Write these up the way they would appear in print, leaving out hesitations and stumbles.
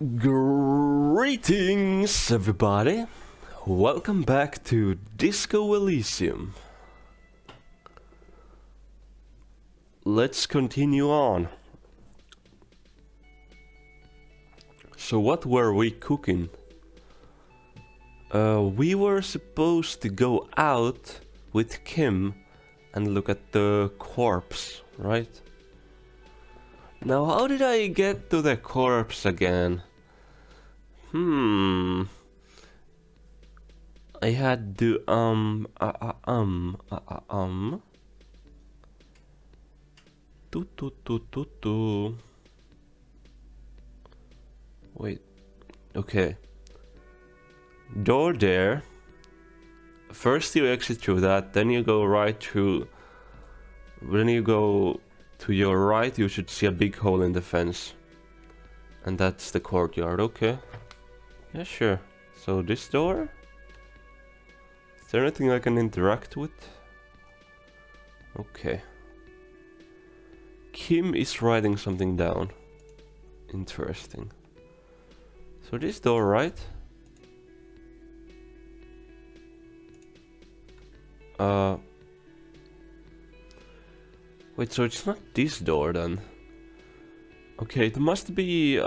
Greetings, everybody. Welcome back to Disco Elysium. Let's continue on. So what were we cooking? We were supposed to go out with Kim and look at the corpse, right? Now how did I get to the corpse again? I had to Wait. Okay. Door there. First you exit through that, then you go right through. When you go to your right, you should see a big hole in the fence. And that's the courtyard, okay. Yeah, sure. So this door? Is there anything I can interact with? Okay. Kim is writing something down. Interesting. So this door, right? Wait, so it's not this door then? Okay, it must be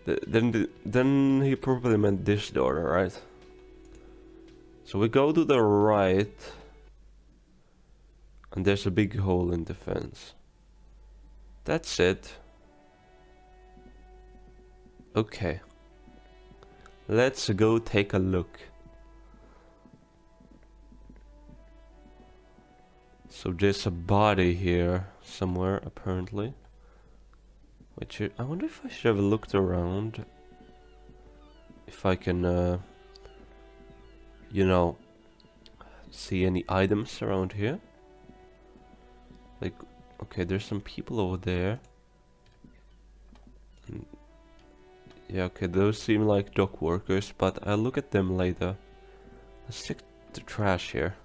then he probably meant this door, right? So we go to the right, and there's a big hole in the fence. That's it. Okay. Let's go take a look. So there's a body here somewhere, apparently. Which I wonder if I should have looked around. If I can, you know, see any items around here. Like, okay, there's some people over there. And yeah, okay, those seem like dock workers, but I'll look at them later. Let's check the trash here.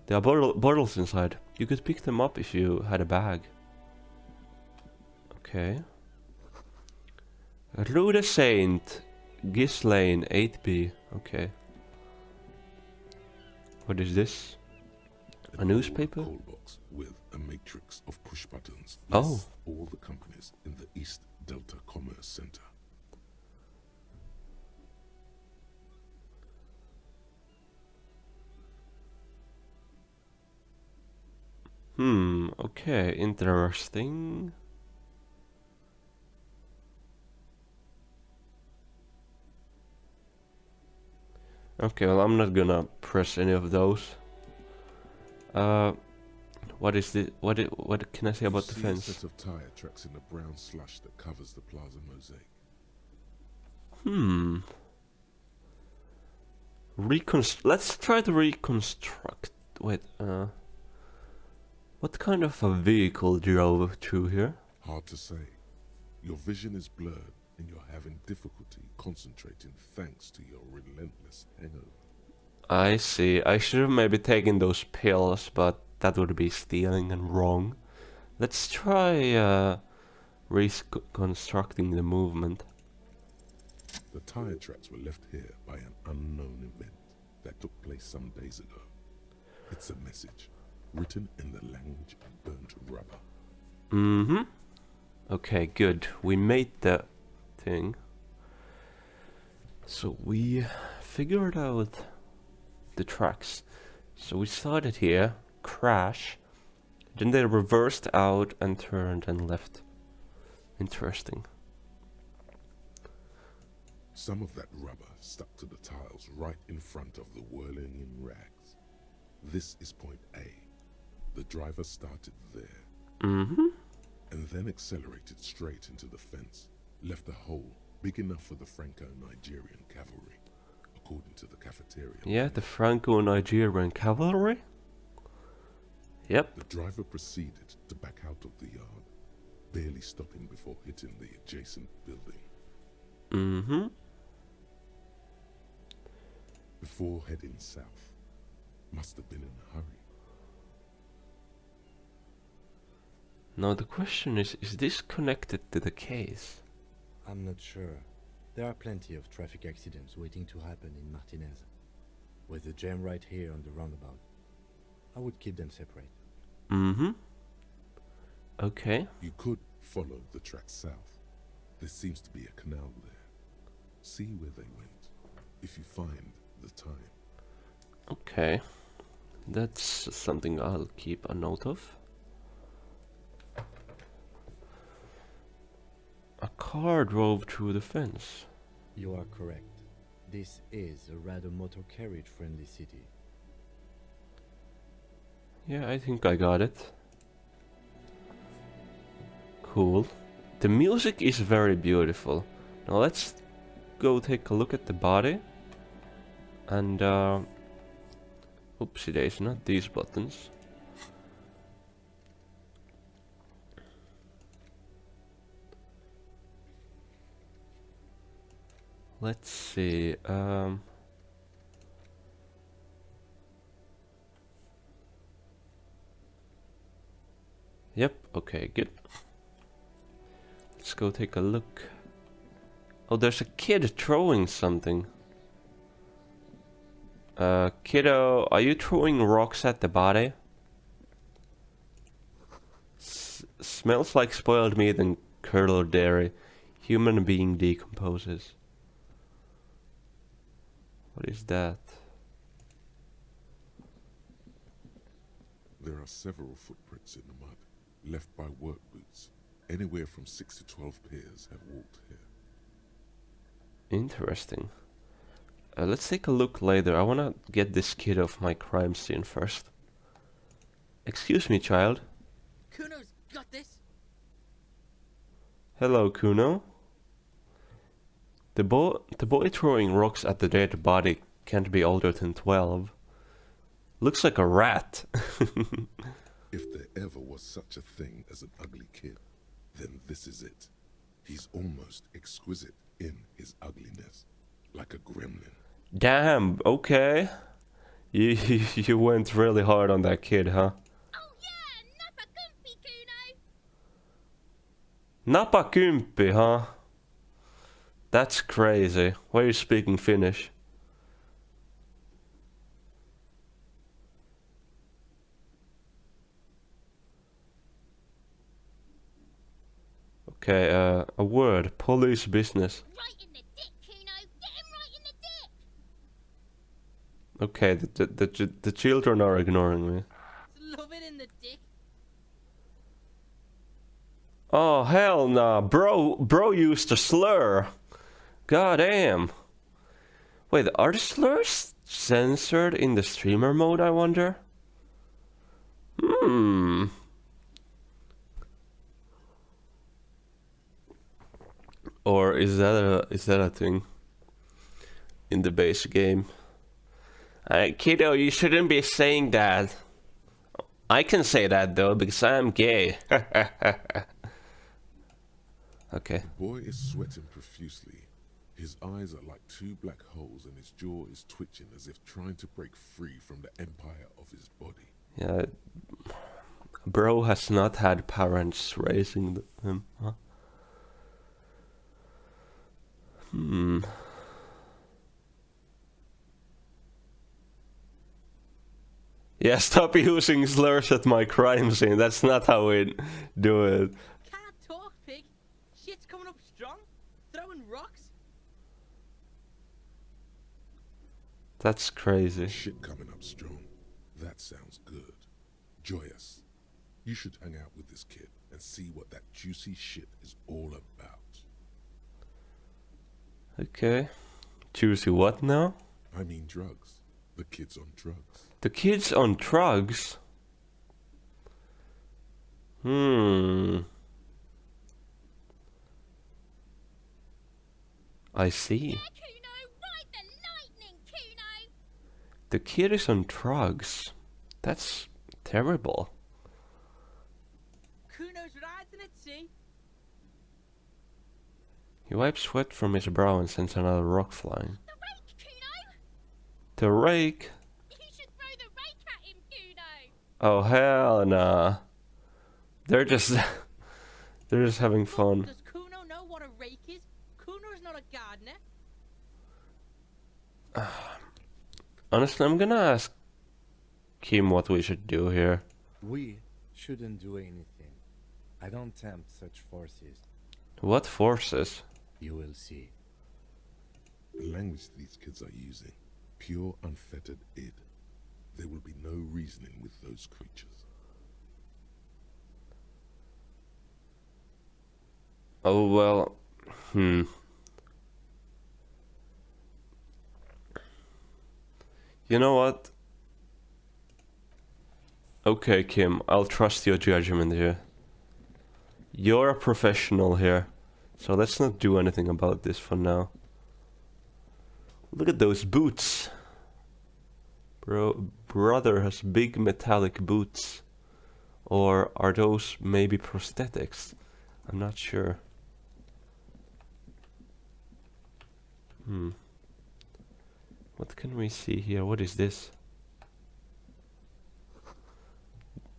There are bottles inside. You could pick them up if you had a bag. Okay. Rue de Saint, Gis Lane, 8B. Okay. What is this? A newspaper? Coal box with a matrix of push buttons. Oh. All the companies in the East Delta Commerce Center. Okay, interesting. Okay, well, I'm not gonna press any of those. What is this? What can I say about the fence? A set of tire tracks in the brown slush that covers the plaza mosaic. Let's try to reconstruct. Wait, what kind of a vehicle drove through here? Hard to say. Your vision is blurred and you're having difficulty concentrating thanks to your relentless hangover. I see. I should have maybe taken those pills, but that would be stealing and wrong. Let's try reconstructing the movement. The tire tracks were left here by an unknown event that took place some days ago. It's a message written in the language of burnt rubber. Okay, good. We made the thing. So we figured out the tracks. So we started here, crash, then they reversed out and turned and left. Interesting. Some of that rubber stuck to the tiles right in front of the whirling in rags. This is point A. The driver started there. And then accelerated straight into the fence, left a hole big enough for the Franco-Nigerian cavalry, according to the cafeteria. Yeah, the Franco-Nigerian cavalry? Yep. The driver proceeded to back out of the yard, barely stopping before hitting the adjacent building. Before heading south, must have been in a hurry. Now the question is this connected to the case? I'm not sure. There are plenty of traffic accidents waiting to happen in Martinez. With the jam right here on the roundabout, I would keep them separate. Mm-hmm. Okay. You could follow the track south. There seems to be a canal there. See where they went, if you find the time. Okay. That's something I'll keep a note of. A car drove through the fence. You are correct. This is a rather motor carriage friendly city. Yeah, I think I got it. Cool. The music is very beautiful. Now let's go take a look at the body. And oopsie daisy, not these buttons. Let's see. Yep, okay, good. Let's go take a look. Oh, there's a kid throwing something. Kiddo, are you throwing rocks at the body? Smells like spoiled meat and curdled dairy. Human being decomposes. What is that? There are several footprints in the mud, left by work boots. Anywhere from 6 to 12 pairs have walked here. Interesting. Let's take a look later. I wanna get this kid off my crime scene first. Excuse me, child. Kuno's got this. Hello, Kuno. The boy throwing rocks at the dead body can't be older than 12. Looks like a rat. If there ever was such a thing as an ugly kid, then this is it. He's almost exquisite in his ugliness, like a gremlin. Damn, okay. You went really hard on that kid, huh? Oh yeah, Nappa Gumpy Kuno. Napa kymppi, huh? That's crazy. Why are you speaking Finnish? Okay, a word. Police business. Right in the dick, Kuno. Get him right in the dick. Okay, the children are ignoring me. Love it in the dick. Oh, hell nah. Bro used a slur. God damn. Wait, are the slurs censored in the streamer mode, I wonder? Or is that a thing in the base game? Kiddo, you shouldn't be saying that. I can say that though because I'm gay. Okay. The boy is sweating profusely. His eyes are like two black holes and his jaw is twitching as if trying to break free from the empire of his body. Yeah. Bro has not had parents raising him, huh? Yeah, stop using slurs at my crime scene. That's not how we do it. Can't talk, pig. Shit's coming up strong. Throwing rocks. That's crazy. Shit coming up strong. That sounds good. Joyous. You should hang out with this kid and see what that juicy shit is all about. Okay. Juicy what now? I mean drugs. The kid's on drugs. The kid's on drugs? I see. Yeah, Kuno. Ride the lightning, Kuno. The kid is on drugs. That's terrible. Kuno's riding it, see? He wipes sweat from his brow and sends another rock flying. The rake, Kuno. The rake? You should throw the rake at him, Kuno. Oh hell nah. They're just they're just having Fuck, fun. does Kuno know what a rake is? Kuno's not a gardener. Honestly, I'm gonna ask Kim what we should do here. We shouldn't do anything. I don't tempt such forces. What forces? You will see. The language these kids are using, pure unfettered id. There will be no reasoning with those creatures. Oh well, You know what? Okay, Kim, I'll trust your judgment here. You're a professional here, so let's not do anything about this for now. Look at those boots. Brother has big metallic boots. Or are those maybe prosthetics? I'm not sure. What can we see here? What is this?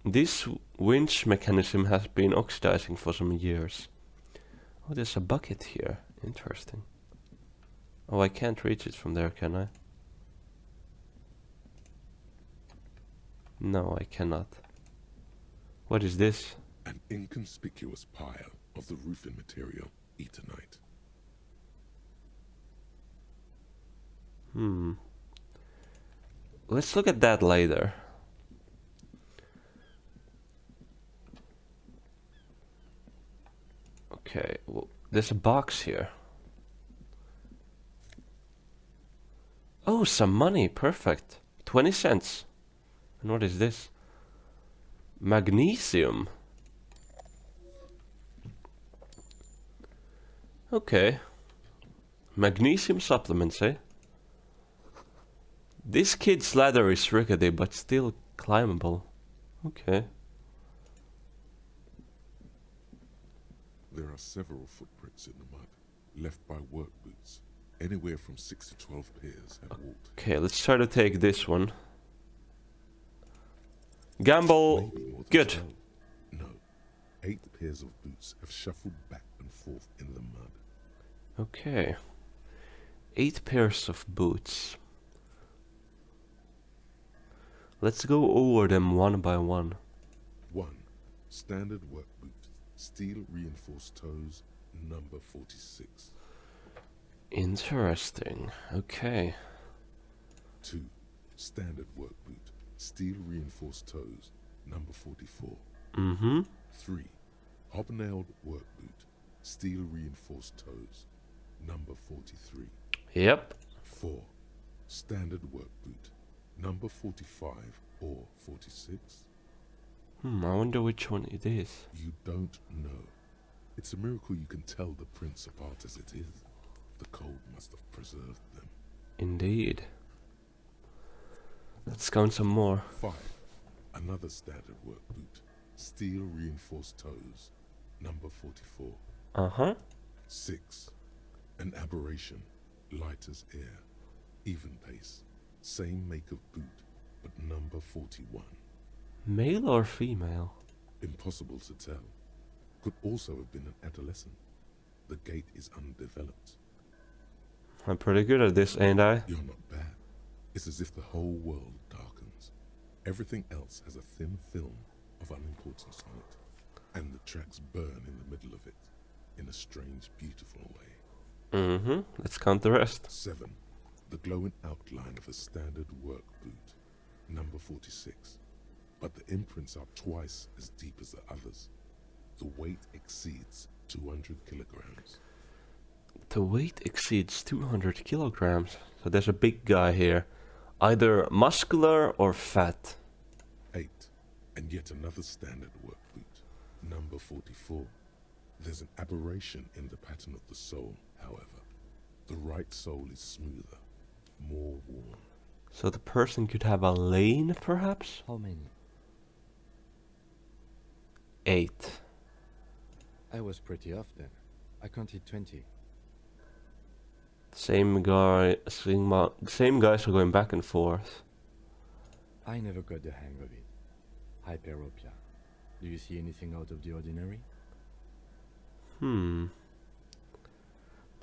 This winch mechanism has been oxidizing for some years. Oh, there's a bucket here. Interesting. Oh, I can't reach it from there, can I? No, I cannot. What is this? An inconspicuous pile of the roofing material, eternite. Let's look at that later. Okay, well, there's a box here. Oh, some money, perfect. 20 cents. And what is this? Magnesium. Okay. Magnesium supplements, eh? This kid's ladder is rickety, but still climbable. Okay. There are several footprints in the mud, left by work boots. Anywhere from 6 to 12 pairs have walked. Okay, let's try to take this one. Gamble. Maybe more than Good. 12. No. 8 pairs of boots have shuffled back and forth in the mud. Okay. 8 pairs of boots. Let's go over them one by one. 1. Standard work boot. Steel reinforced toes, number 46. Interesting. Okay. 2. Standard work boot. Steel reinforced toes, number 44. 3. Hobnailed work boot. Steel reinforced toes, number 43. Yep. 4. Standard work boot. Number 45 or 46. I wonder which one it is. You don't know. It's a miracle you can tell the prints apart as it is. The cold must have preserved them. Indeed. Let's count some more. 5. Another standard work boot. Steel reinforced toes. Number 44. Uh-huh. 6. An aberration. Light as air. Even pace. Same make of boot, but number 41. Male or female? Impossible to tell. Could also have been an adolescent. The gait is undeveloped. I'm pretty good at this, ain't I? You're not bad. It's as if the whole world darkens. Everything else has a thin film of unimportance on it. And the tracks burn in the middle of it, in a strange, beautiful way. Let's count the rest. 7. The glowing outline of a standard work boot. Number 46. But the imprints are twice as deep as the others. The weight exceeds 200 kilograms. The weight exceeds 200 kilograms. So there's a big guy here. Either muscular or fat. 8. And yet another standard work boot. Number 44. There's an aberration in the pattern of the sole, however. The right sole is smoother, more worn. So the person could have a lane, perhaps? How many? 8. I was pretty off then. I counted 20. Same guys are going back and forth. I never got the hang of it. Hyperopia. Do you see anything out of the ordinary?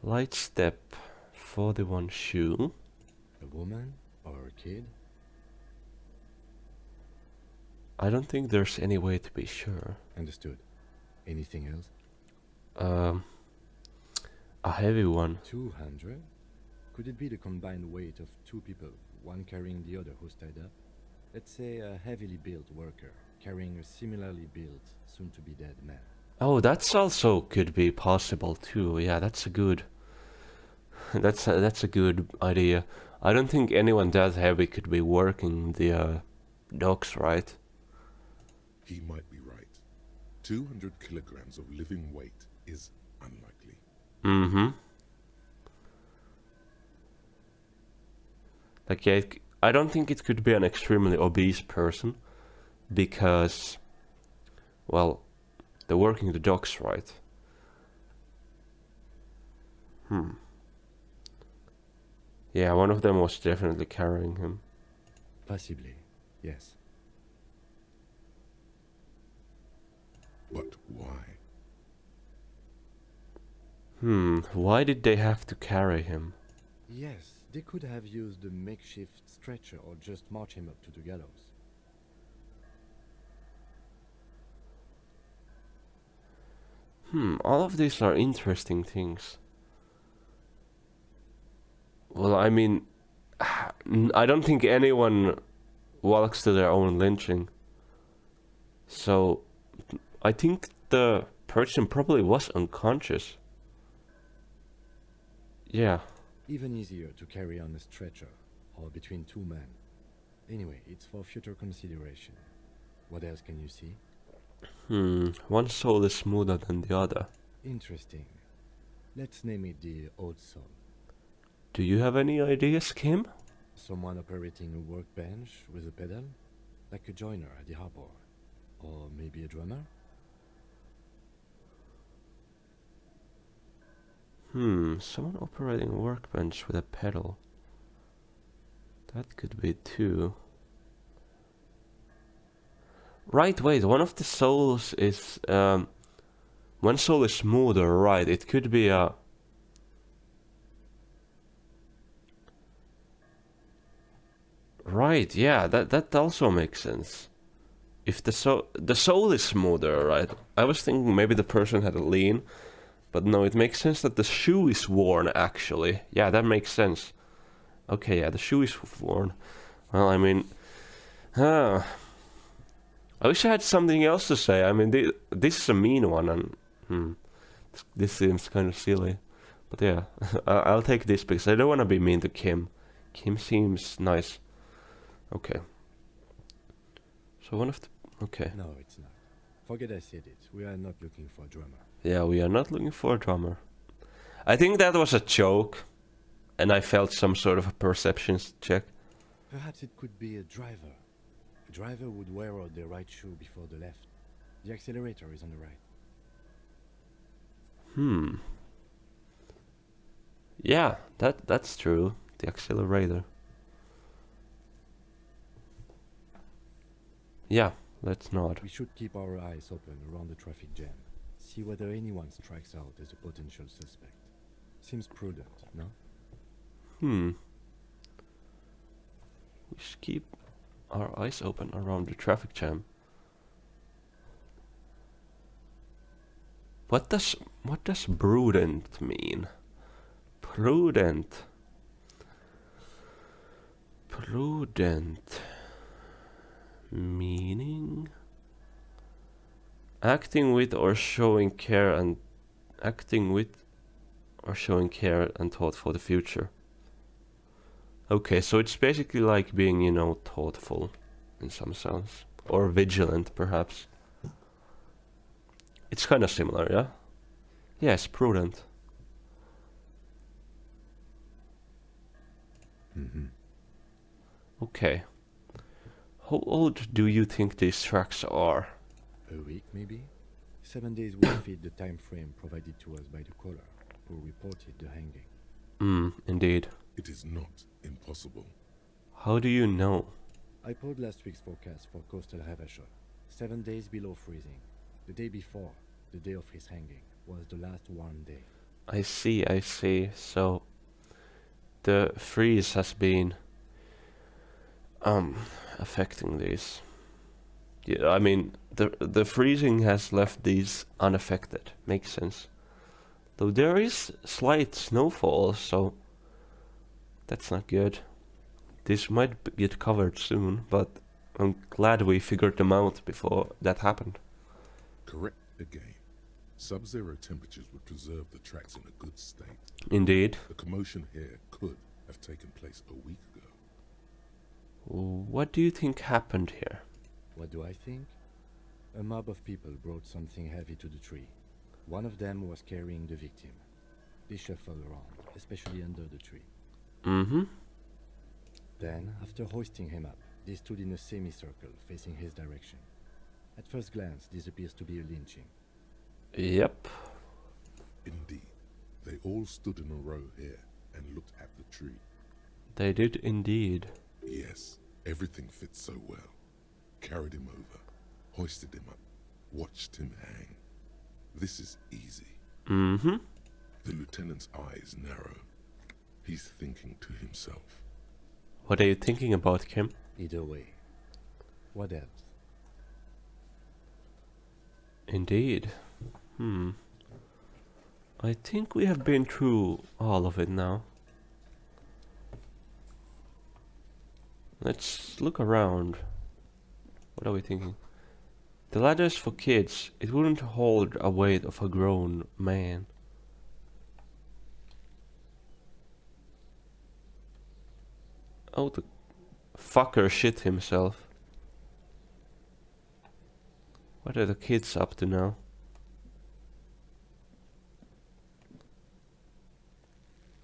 Light step, 41 shoe. A woman or a kid? I don't think there's any way to be sure. Understood. Anything else? A heavy one. 200? Could it be the combined weight of two people, one carrying the other who's tied up? Let's say a heavily built worker carrying a similarly built, soon-to-be-dead man. Oh, that's also could be possible too. Yeah, that's a good. That's a good idea. I don't think anyone that heavy could be working the docks, right? He might be right. 200 kilograms of living weight is unlikely. Like, yeah, I don't think it could be an extremely obese person, because, well, they're working the docks, right? Yeah, one of them was definitely carrying him. Possibly, yes. But why? Why did they have to carry him? Yes, they could have used a makeshift stretcher or just march him up to the gallows. All of these are interesting things. Well, I mean, I don't think anyone walks to their own lynching. So, I think the person probably was unconscious. Yeah. Even easier to carry on a stretcher, or between two men. Anyway, it's for future consideration. What else can you see? One soul is smoother than the other. Interesting. Let's name it the old soul. Do you have any ideas, Kim? Someone operating a workbench with a pedal? Like a joiner at the harbor. Or maybe a drummer? Someone operating a workbench with a pedal. That could be too. Right, wait, one of the souls is, one soul is smoother, right, it could be a... Right, yeah, that also makes sense. If the soul is smoother, right? I was thinking maybe the person had a lean, but no, it makes sense that the shoe is worn, actually. Yeah, that makes sense. Okay, yeah, the shoe is worn. Well, I mean... I wish I had something else to say. I mean, this is a mean one, and... this seems kind of silly. But yeah, I'll take this because I don't want to be mean to Kim. Kim seems nice. Okay. So one of the... Okay. No, it's not. Forget I said it. We are not looking for a drummer. Yeah, we are not looking for a drummer. I think that was a joke, and I felt some sort of a perceptions check. Perhaps it could be a driver. A driver would wear out the right shoe before the left. The accelerator is on the right. Yeah, that's true. The accelerator. Yeah, let's not. We should keep our eyes open around the traffic jam. See whether anyone strikes out as a potential suspect. Seems prudent, no? We should keep our eyes open around the traffic jam. What does prudent mean? Prudent. Meaning acting with or showing care and thought for the future. Okay, so it's basically like being, you know, thoughtful in some sense, or vigilant perhaps. It's kind of similar, yeah? Yes, prudent. Okay. How old do you think these tracks are? A week, maybe? 7 days will fit the time frame provided to us by the caller, who reported the hanging. Indeed. It is not impossible. How do you know? I pulled last week's forecast for coastal Havashot. 7 days below freezing. The day before, the day of his hanging, was the last warm day. I see, I see. So the freeze has been affecting these. Yeah, I mean the freezing has left these unaffected. Makes sense. Though there is slight snowfall, so that's not good. This might get covered soon, but I'm glad we figured them out before that happened. Correct again. Sub-zero temperatures would preserve the tracks in a good state. Indeed. The commotion here could have taken place a week ago. What do you think happened here? What do I think? A mob of people brought something heavy to the tree. One of them was carrying the victim. They shuffled around, especially under the tree. Mm-hmm. Then, after hoisting him up, they stood in a semicircle facing his direction. At first glance, this appears to be a lynching. Yep. Indeed. They all stood in a row here and looked at the tree. They did indeed. Yes, everything fits so well. Carried him over, hoisted him up, watched him hang. This is easy. Mm-hmm. The lieutenant's eyes narrow. He's thinking to himself. What are you thinking about, Kim? Either way. What else? Indeed. I think we have been through all of it now. Let's look around. What are we thinking? The ladder's for kids. It wouldn't hold a weight of a grown man. Oh, the fucker shit himself. What are the kids up to now?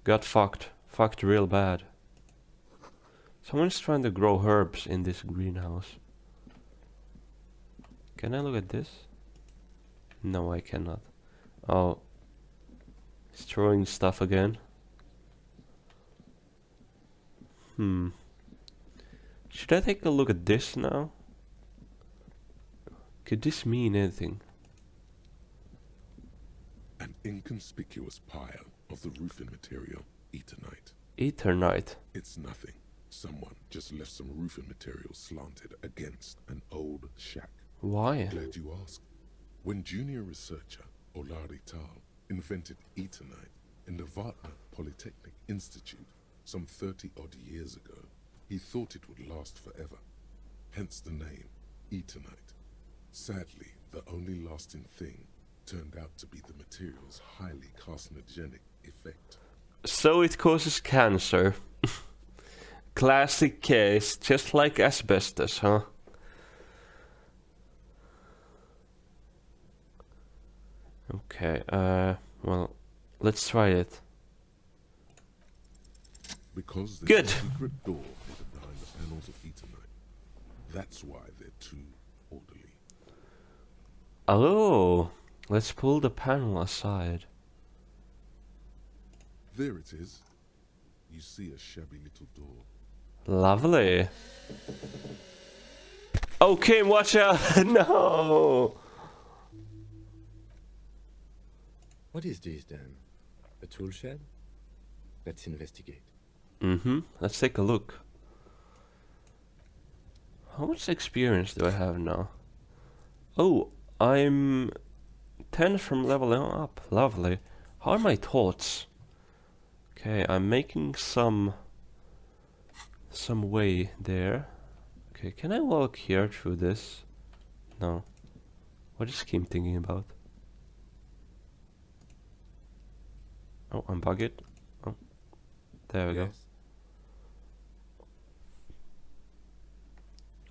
Got fucked. Fucked real bad. Someone's trying to grow herbs in this greenhouse. Can I look at this? No, I cannot. Oh. He's throwing stuff again. Should I take a look at this now? Could this mean anything? An inconspicuous pile of the roofing material, Eternite. Eternite. It's nothing. Someone just left some roofing material slanted against an old shack. Why? Glad you asked. When junior researcher Olari Tal invented Eternite in the Vartner Polytechnic Institute some 30-odd years ago, he thought it would last forever. Hence the name, Eternite. Sadly, the only lasting thing turned out to be the material's highly carcinogenic effect. So it causes cancer. Classic case, just like asbestos, huh? Okay, well, let's try it. Because there's Good. a secret door hidden behind the panels of Eternite. That's why they're too orderly. Oh, let's pull the panel aside. There it is. You see a shabby little door. Lovely. Oh, Kim, watch out! No! What is this then? A tool shed? Let's investigate. Let's take a look. How much experience do I have now? Oh, I'm 10 from leveling up. Lovely. How are my thoughts? Okay, I'm making some way there. Okay, can I walk here through this? No. What is Kim thinking about? Oh, unbug it. Oh, there we go.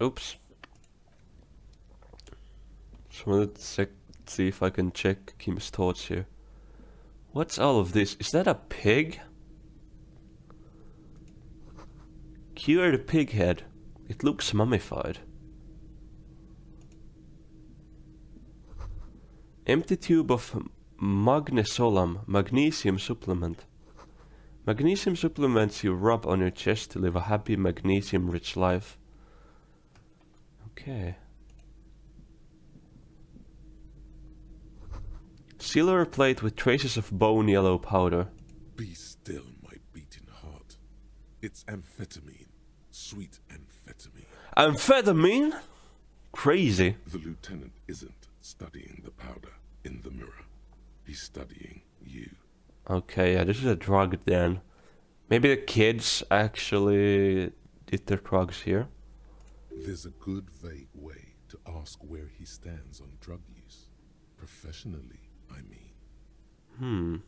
Oops. Just wanted to see if I can check Kim's thoughts here. What's all of this? Is that a pig? Cure the pig head. It looks mummified. Empty tube of magnesolam, magnesium supplement. Magnesium supplements you rub on your chest to live a happy magnesium-rich life. Okay. Silver plate with traces of bone yellow powder. Be still, my beating heart. It's amphetamine. Sweet amphetamine. Amphetamine? Crazy. The lieutenant isn't studying the powder in the mirror. He's studying you. Okay, yeah, this is a drug then. Maybe the kids actually did their drugs here. There's a good vague way to ask where he stands on drug use. Professionally, I mean.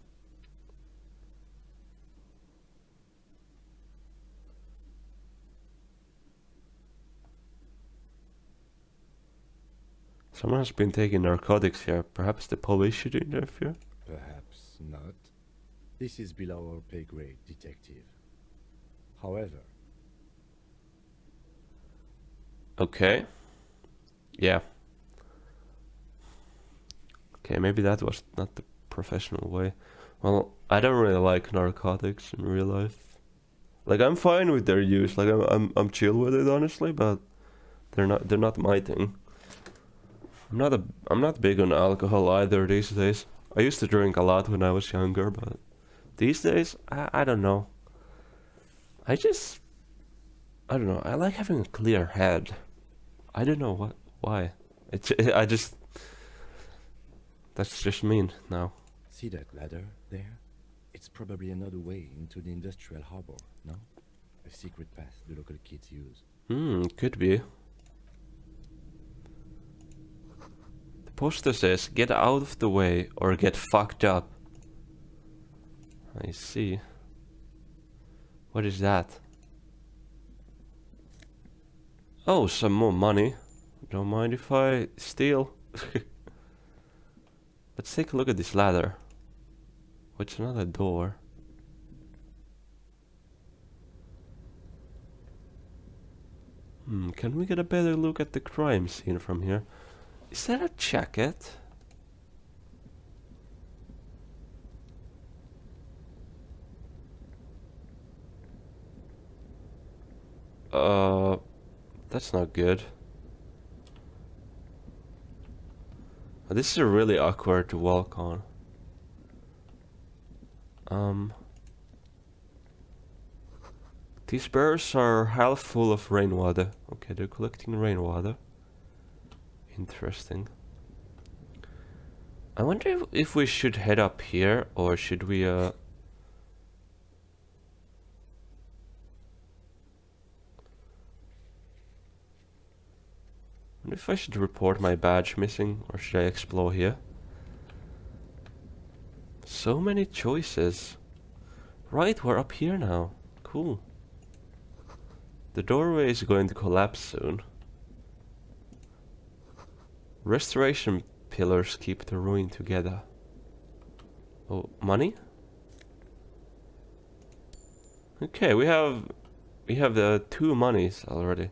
Someone has been taking narcotics here. Perhaps the police should interfere? Perhaps not. This is below our pay grade, detective. However, Okay. Yeah. Okay, maybe that was not the professional way. Well, I don't really like narcotics in real life. Like, I'm fine with their use. Like, I'm chill with it, honestly. But they're not my thing. I'm not big on alcohol either these days. I used to drink a lot when I was younger, but these days I don't know. I don't know. I like having a clear head. I don't know why. That's just mean now. see that ladder there? It's probably another way into the industrial harbor, no? A secret path the local kids use. Could be. The poster says, get out of the way or get fucked up. I see. What is that? Oh, some more money. Don't mind if I steal. Let's take a look at this ladder. Oh, it's another door. Can we get a better look at the crime scene from here? Is that a jacket? That's not good. This is really awkward to walk on. These barrels are half full of rainwater. Okay, they're collecting rainwater. Interesting. I wonder if we should head up here or should we I wonder if I should report my badge missing or should I explore here? So many choices. Right, we're up here now. Cool. The doorway is going to collapse soon. Restoration pillars keep the ruin together. Oh, money? Okay, we have the 2 monies already.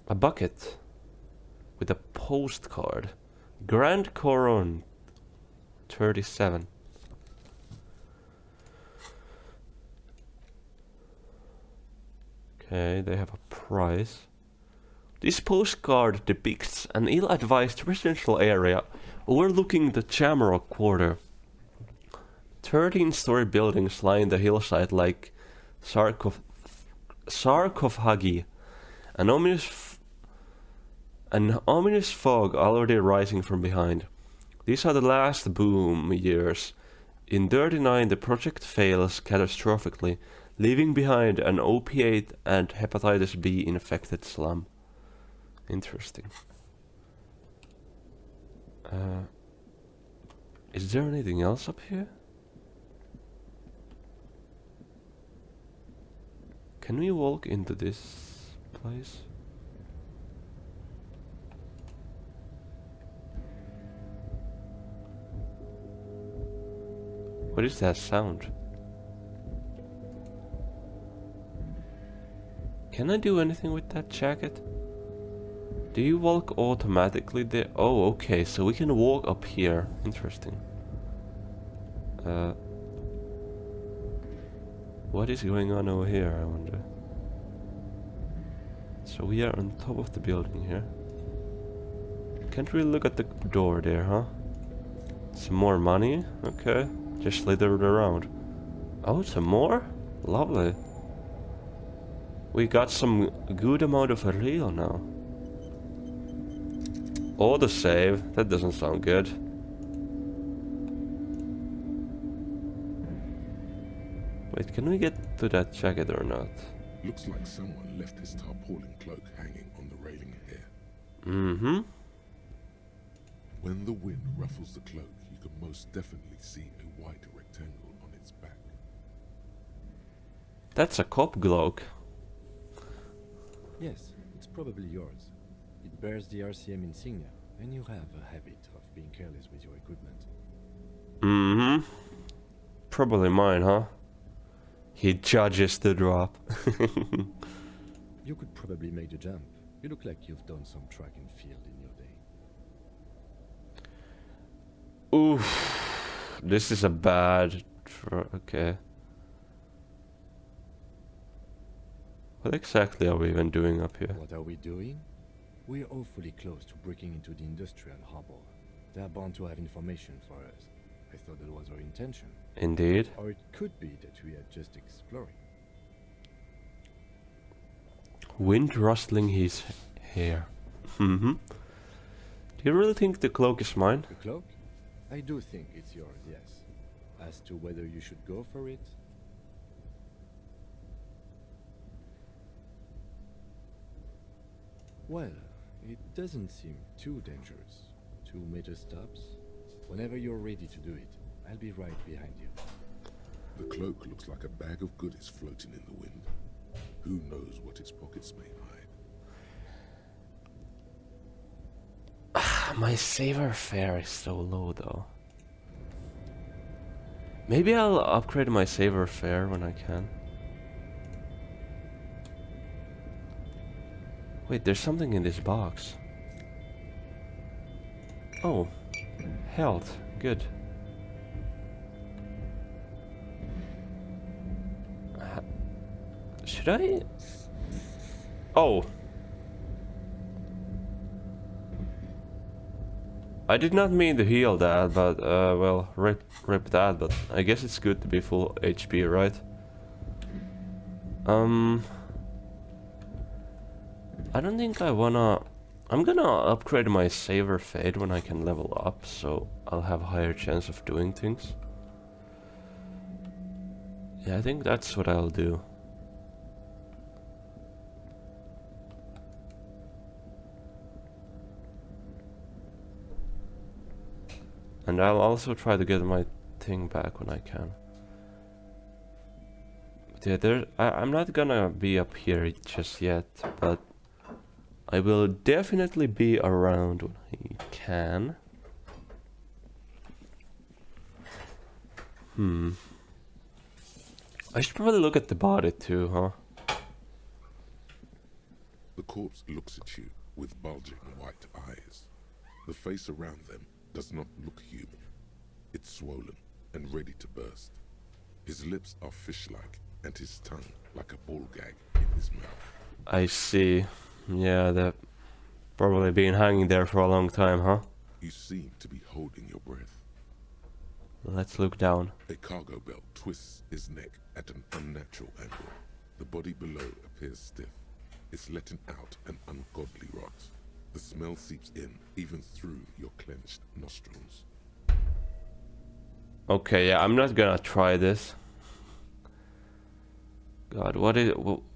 A bucket with a postcard. Grand Coron 37. Okay, they have a price. This postcard depicts an ill-advised residential area overlooking the Shamrock Quarter. 13-story buildings line the hillside like sarcophagi. An ominous fog already rising from behind. These are the last boom years. In 39, the project fails catastrophically, leaving behind an opiate and hepatitis B infected slum. Interesting. Is there anything else up here? Can we walk into this place? What is that sound? Can I do anything with that jacket? Do you walk automatically there? Oh, okay, so we can walk up here. Interesting. What is going on over here, I wonder? So we are on top of the building here. Can't really look at the door there, huh? Some more money? Okay. Just slithered around. Oh, some more? Lovely. We got some good amount of real now. Autosave? That doesn't sound good. Wait, can we get to that jacket or not? Looks like someone left his tarpaulin cloak hanging on the railing here. Mm-hmm. When the wind ruffles the cloak, you can most definitely see a white rectangle on its back. That's a cop cloak. Yes, it's probably yours. It bears the RCM insignia, and you have a habit of being careless with your equipment. Mm-hmm. Probably mine, huh? He judges the drop. You could probably make the jump. You look like you've done some track and field in your day. Oof. This is a bad... Okay. What exactly are we even doing up here? What are we doing? We're awfully close to breaking into the industrial harbor. They're bound to have information for us. I thought that was our intention. Indeed. Or it could be that we are just exploring. Wind rustling his hair. Mm-hmm. Do you really think the cloak is mine? The cloak? I do think it's yours, yes. As to whether you should go for it? Well, it doesn't seem too dangerous. 2 major stops. Whenever you're ready to do it, I'll be right behind you. The cloak looks like a bag of goodies floating in the wind. Who knows what its pockets may hide. My saver fare is so low though. Maybe I'll upgrade my saver fare when I can. Wait, there's something in this box. Oh, health. Good. Should I? Oh. I did not mean to heal that, but well, rip that, but I guess it's good to be full HP, right? I don't think I wanna... I'm gonna upgrade my saver fade when I can level up, so I'll have a higher chance of doing things. Yeah, I think that's what I'll do. And I'll also try to get my thing back when I can. But yeah, I'm not gonna be up here just yet, but I will definitely be around when I can. I should probably look at the body too, huh? The corpse looks at you with bulging white eyes. The face around them does not look human. It's swollen and ready to burst. His lips are fish-like and his tongue like a ball gag in his mouth. I see. Yeah, they've probably been hanging there for a long time, huh? You seem to be holding your breath. Let's look down. A cargo belt twists his neck at an unnatural angle. The body below appears stiff. It's letting out an ungodly rot. The smell seeps in, even through your clenched nostrils. Okay, yeah, I'm not gonna try this. God,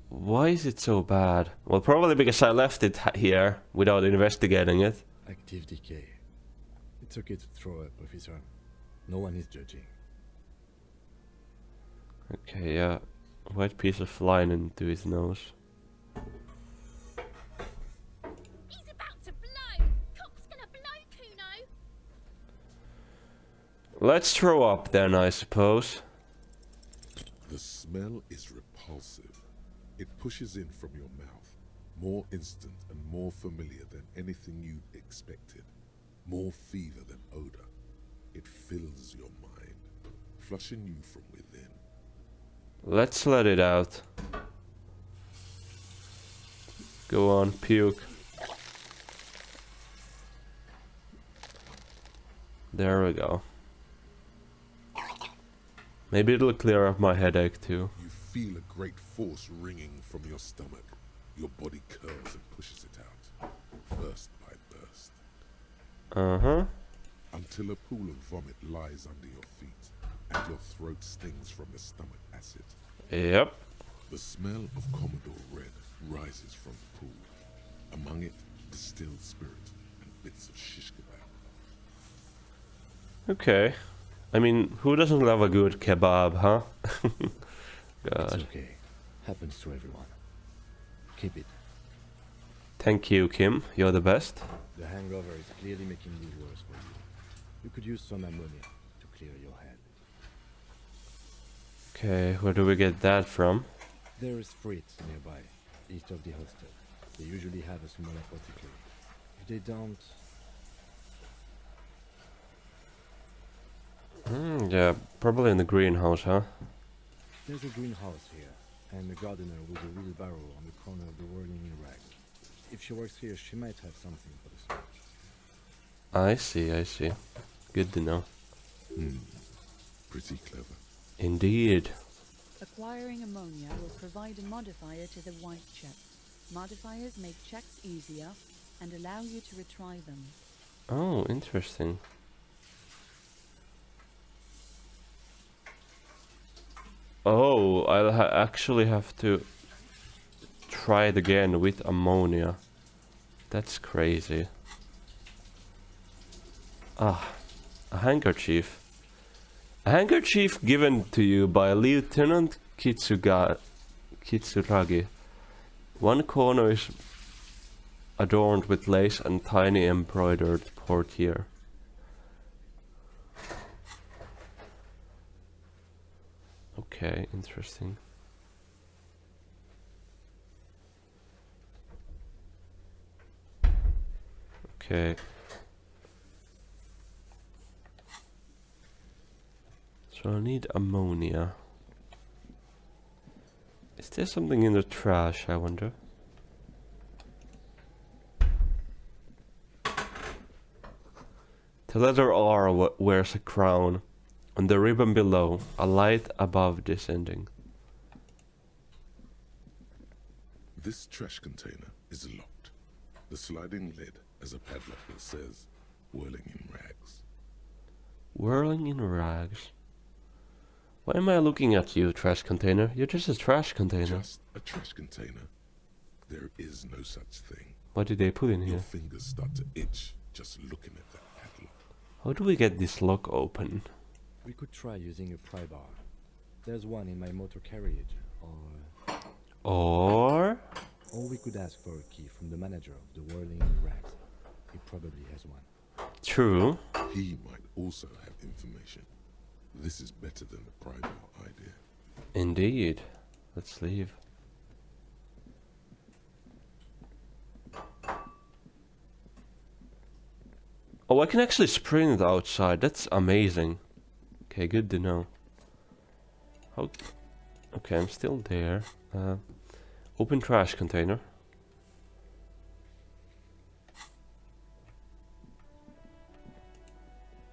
why is it so bad? Well, probably because I left it here without investigating it. Active decay. It's okay to throw up, officer. No one is judging. Okay, yeah. White piece of line into his nose. He's about to blow! Cock's gonna blow, Kuno! Let's throw up then, I suppose. The smell is repulsive. It pushes in from your mouth, more instant and more familiar than anything you'd expected. More fever than odor. It fills your mind, flushing you from within. Let's let it out. Go on, puke. There we go. Maybe it'll clear up my headache too. You feel a great force ringing from your stomach. Your body curls and pushes it out, burst by burst. Uh-huh. Until a pool of vomit lies under your feet, and your throat stings from the stomach acid. Yep. The smell of Commodore Red rises from the pool. Among it, distilled spirit and bits of shish kebab. Okay. I mean, who doesn't love a good kebab, huh? It's God. okay. Happens to everyone. Keep it. Thank you, Kim. You're the best. The hangover is clearly making things worse for you. You could use some ammonia to clear your head. Okay, where do we get that from? There is Fritz nearby, east of the hostel. They usually have a small apothecary. If they don't... Yeah, probably in the greenhouse, huh? There's a greenhouse here, and a gardener with a wheelbarrow on the corner of the whirling in rag. If she works here, she might have something for the smoke. I see. Good to know. Pretty clever. Indeed. Acquiring ammonia will provide a modifier to the white check. Modifiers make checks easier and allow you to retry them. Oh, interesting. Oh, I'll actually have to try it again with ammonia. That's crazy. Ah, a handkerchief. A handkerchief given to you by Lieutenant Kitsuragi. One corner is adorned with lace and tiny embroidered portiere. Okay, interesting. Okay. So I need ammonia. Is there something in the trash, I wonder? The letter R wears a crown. On the ribbon below, a light above descending. This trash container is locked. The sliding lid has a padlock that says, whirling in rags. Whirling in rags. Why am I looking at you, trash container? You're just a trash container. Just a trash container. There is no such thing. What did they put in Your here? fingers start to itch just looking at that padlock. How do we get this lock open? We could try using a pry bar. There's one in my motor carriage, Or we could ask for a key from the manager of the Whirling in Rags. He probably has one. true. He might also have information. This is better than the pry bar idea. Indeed. Let's leave. Oh, I can actually sprint outside. That's amazing. Okay, good to know. How? Okay, I'm still there. Open trash container.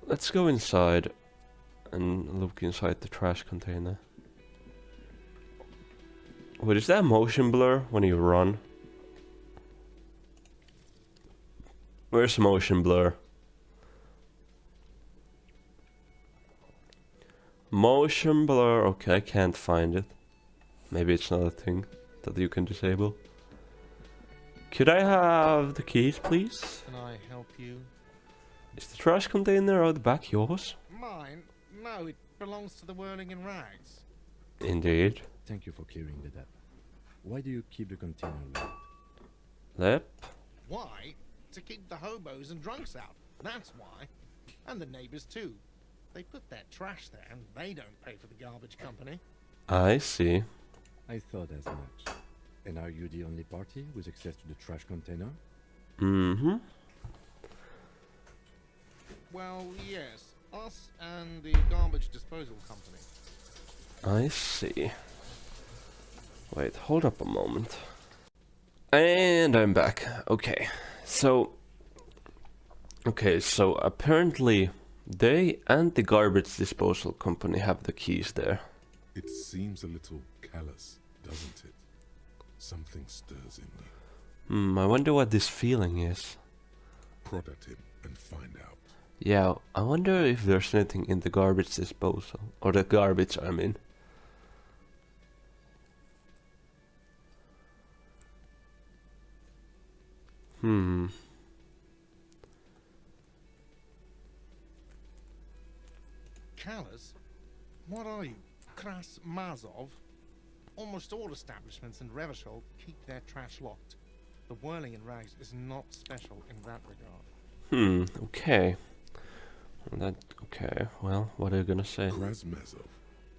Let's go inside and look inside the trash container. Wait, is that motion blur when you run? Where's motion blur? Motion blur, okay, I can't find it. Maybe it's not a thing that you can disable. Could I have the keys, please? Can I help you? Is the trash container out the back yours? Mine? No, it belongs to the Whirling in Rags. Indeed. Thank you for clearing that up. Why do you keep the container locked? Yep. Why? To keep the hobos and drunks out. That's why. And the neighbors too. They put their trash there and they don't pay for the garbage company. I see. I thought as much. And are you the only party with access to the trash container? Mm-hmm. Well, yes. Us and the garbage disposal company. I see. Wait, hold up a moment. And I'm back. Okay, so apparently They and the garbage disposal company have the keys there. It seems a little callous, doesn't it? Something stirs in you. I wonder what this feeling is. Prod at him and find out. Yeah, I wonder if there's anything in the garbage disposal. Or the garbage, I mean. Callous? What are you? Kras Mazov? Almost all establishments in Revachol keep their trash locked. The whirling in rags is not special in that regard. Okay. Okay, well, what are you gonna say? Krasmazov,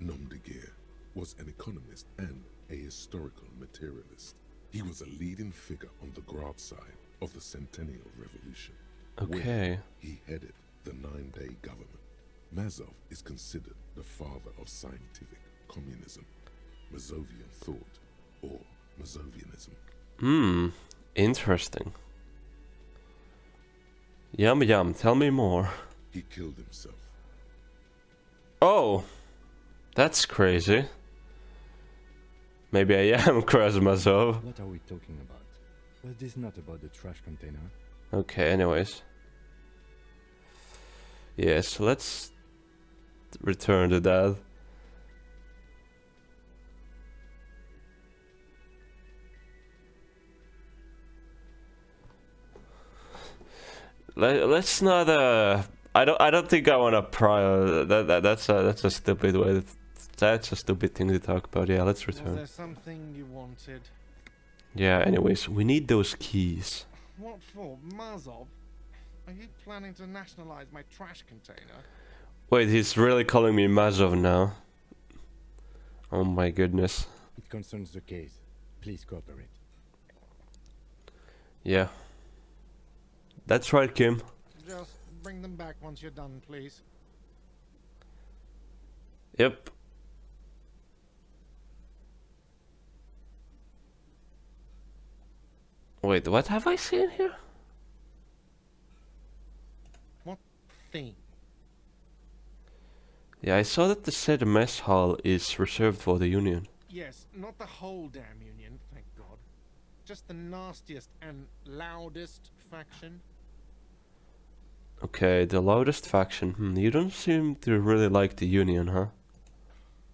nom de guerre, was an economist and a historical materialist. He was a leading figure on the Grab side of the Centennial Revolution. Okay. Where he headed the 9-day government. Mazov is considered the father of scientific communism, Mazovian thought, or Mazovianism. Interesting. Yum, tell me more. He killed himself. Oh, that's crazy. Maybe I am Krasmazov. What are we talking about? Was this not about the trash container? Okay, anyways. Yes, let's return to that. Let's not. I don't think I want to pry. That's a stupid way. That's a stupid thing to talk about. Yeah, let's Was return. there something you wanted? Yeah. Anyways, we need those keys. What for? Mazov? Are you planning to nationalize my trash container? Wait, he's really calling me Mazov now. Oh my goodness. It concerns the case. Please cooperate. Yeah. That's right, Kim. Just bring them back once you're done, please. Yep. Wait, what have I seen here? What thing? Yeah, I saw that the said mess hall is reserved for the Union. Yes, not the whole damn union, thank God. Just the nastiest and loudest faction. Okay, the loudest faction. You don't seem to really like the Union, huh?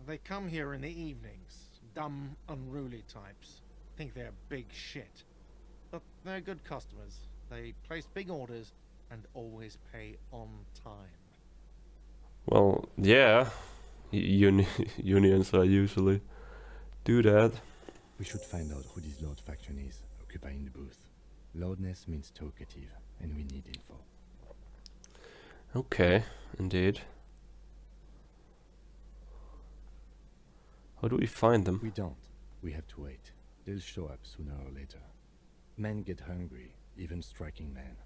They come here in the evenings. Dumb, unruly types. Think they're big shit. But they're good customers. They place big orders and always pay on time. Well, yeah. Unions are usually do that. We should find out who this loud faction is, occupying the booth. Loudness means talkative, and we need info. Okay, indeed. How do we find them? We don't. We have to wait. They'll show up sooner or later. Men get hungry, even striking men.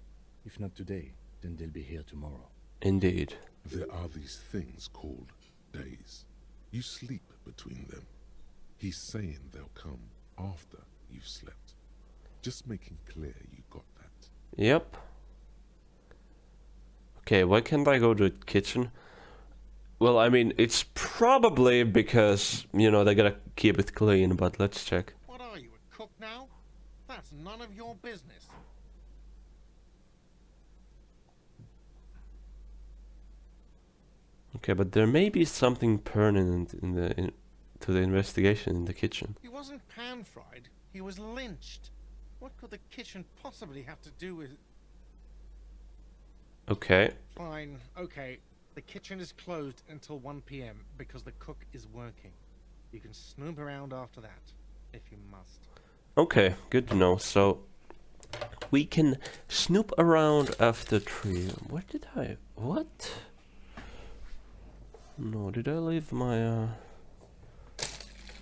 If not today, then they'll be here tomorrow. Indeed. There are these things called days. You sleep between them. He's saying they'll come after you've slept. Just making clear you got that. Yep. Okay, why can't I go to the kitchen? Well, I mean, it's probably because, you know, they gotta keep it clean, but let's check. What are you, a cook now? That's none of your business. Okay, but there may be something pertinent to the investigation in the kitchen. He wasn't pan-fried. He was lynched. What could the kitchen possibly have to do with... Okay. Fine, okay. The kitchen is closed until 1 p.m. because the cook is working. You can snoop around after that, if you must. Okay, good to know. So, we can snoop around after 3. Where did I... What? No, did I leave my,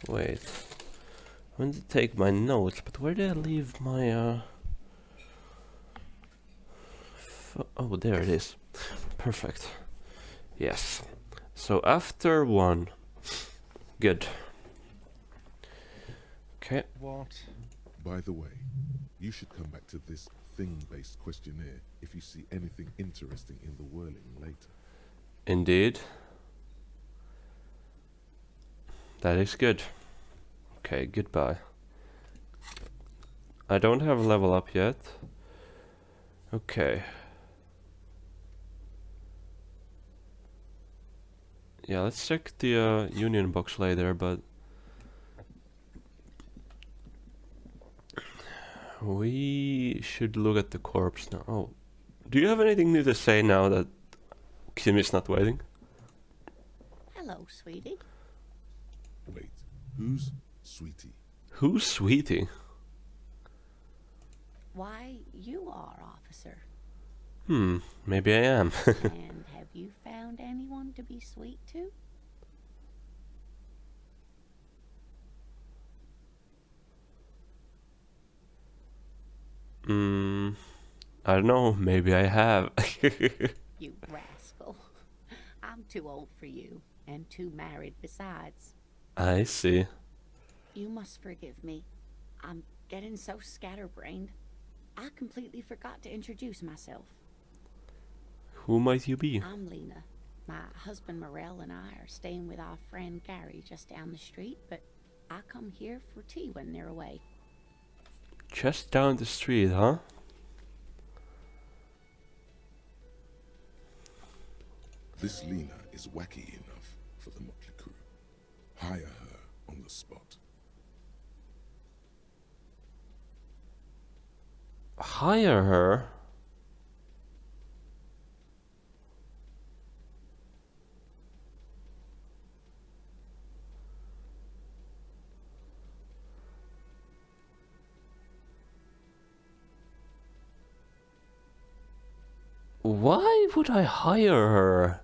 Wait. I went to take my notes, but where did I leave my, Oh, there it is. Perfect. Yes. So, after 1. Good. Okay. What? By the way, you should come back to this thing-based questionnaire if you see anything interesting in the whirling later. Indeed. That is good. Okay, goodbye. I don't have a level up yet. Okay. Yeah, let's check the union box later, but we should look at the corpse now. Oh, do you have anything new to say now that Kim is not waiting? Hello, sweetie. Wait, who's Sweetie? Who's Sweetie? Why, you are, officer. Maybe I am. And have you found anyone to be sweet to? I don't know, maybe I have. You rascal. I'm too old for you, and too married besides. I see. You must forgive me. I'm getting so scatterbrained. I completely forgot to introduce myself. Who might you be? I'm Lena. My husband Morel and I are staying with our friend Gary just down the street, but I come here for tea when they're away. Just down the street, huh? This Lena is wacky enough for the motley crew. Hire her on the spot. Hire her? Why would I hire her?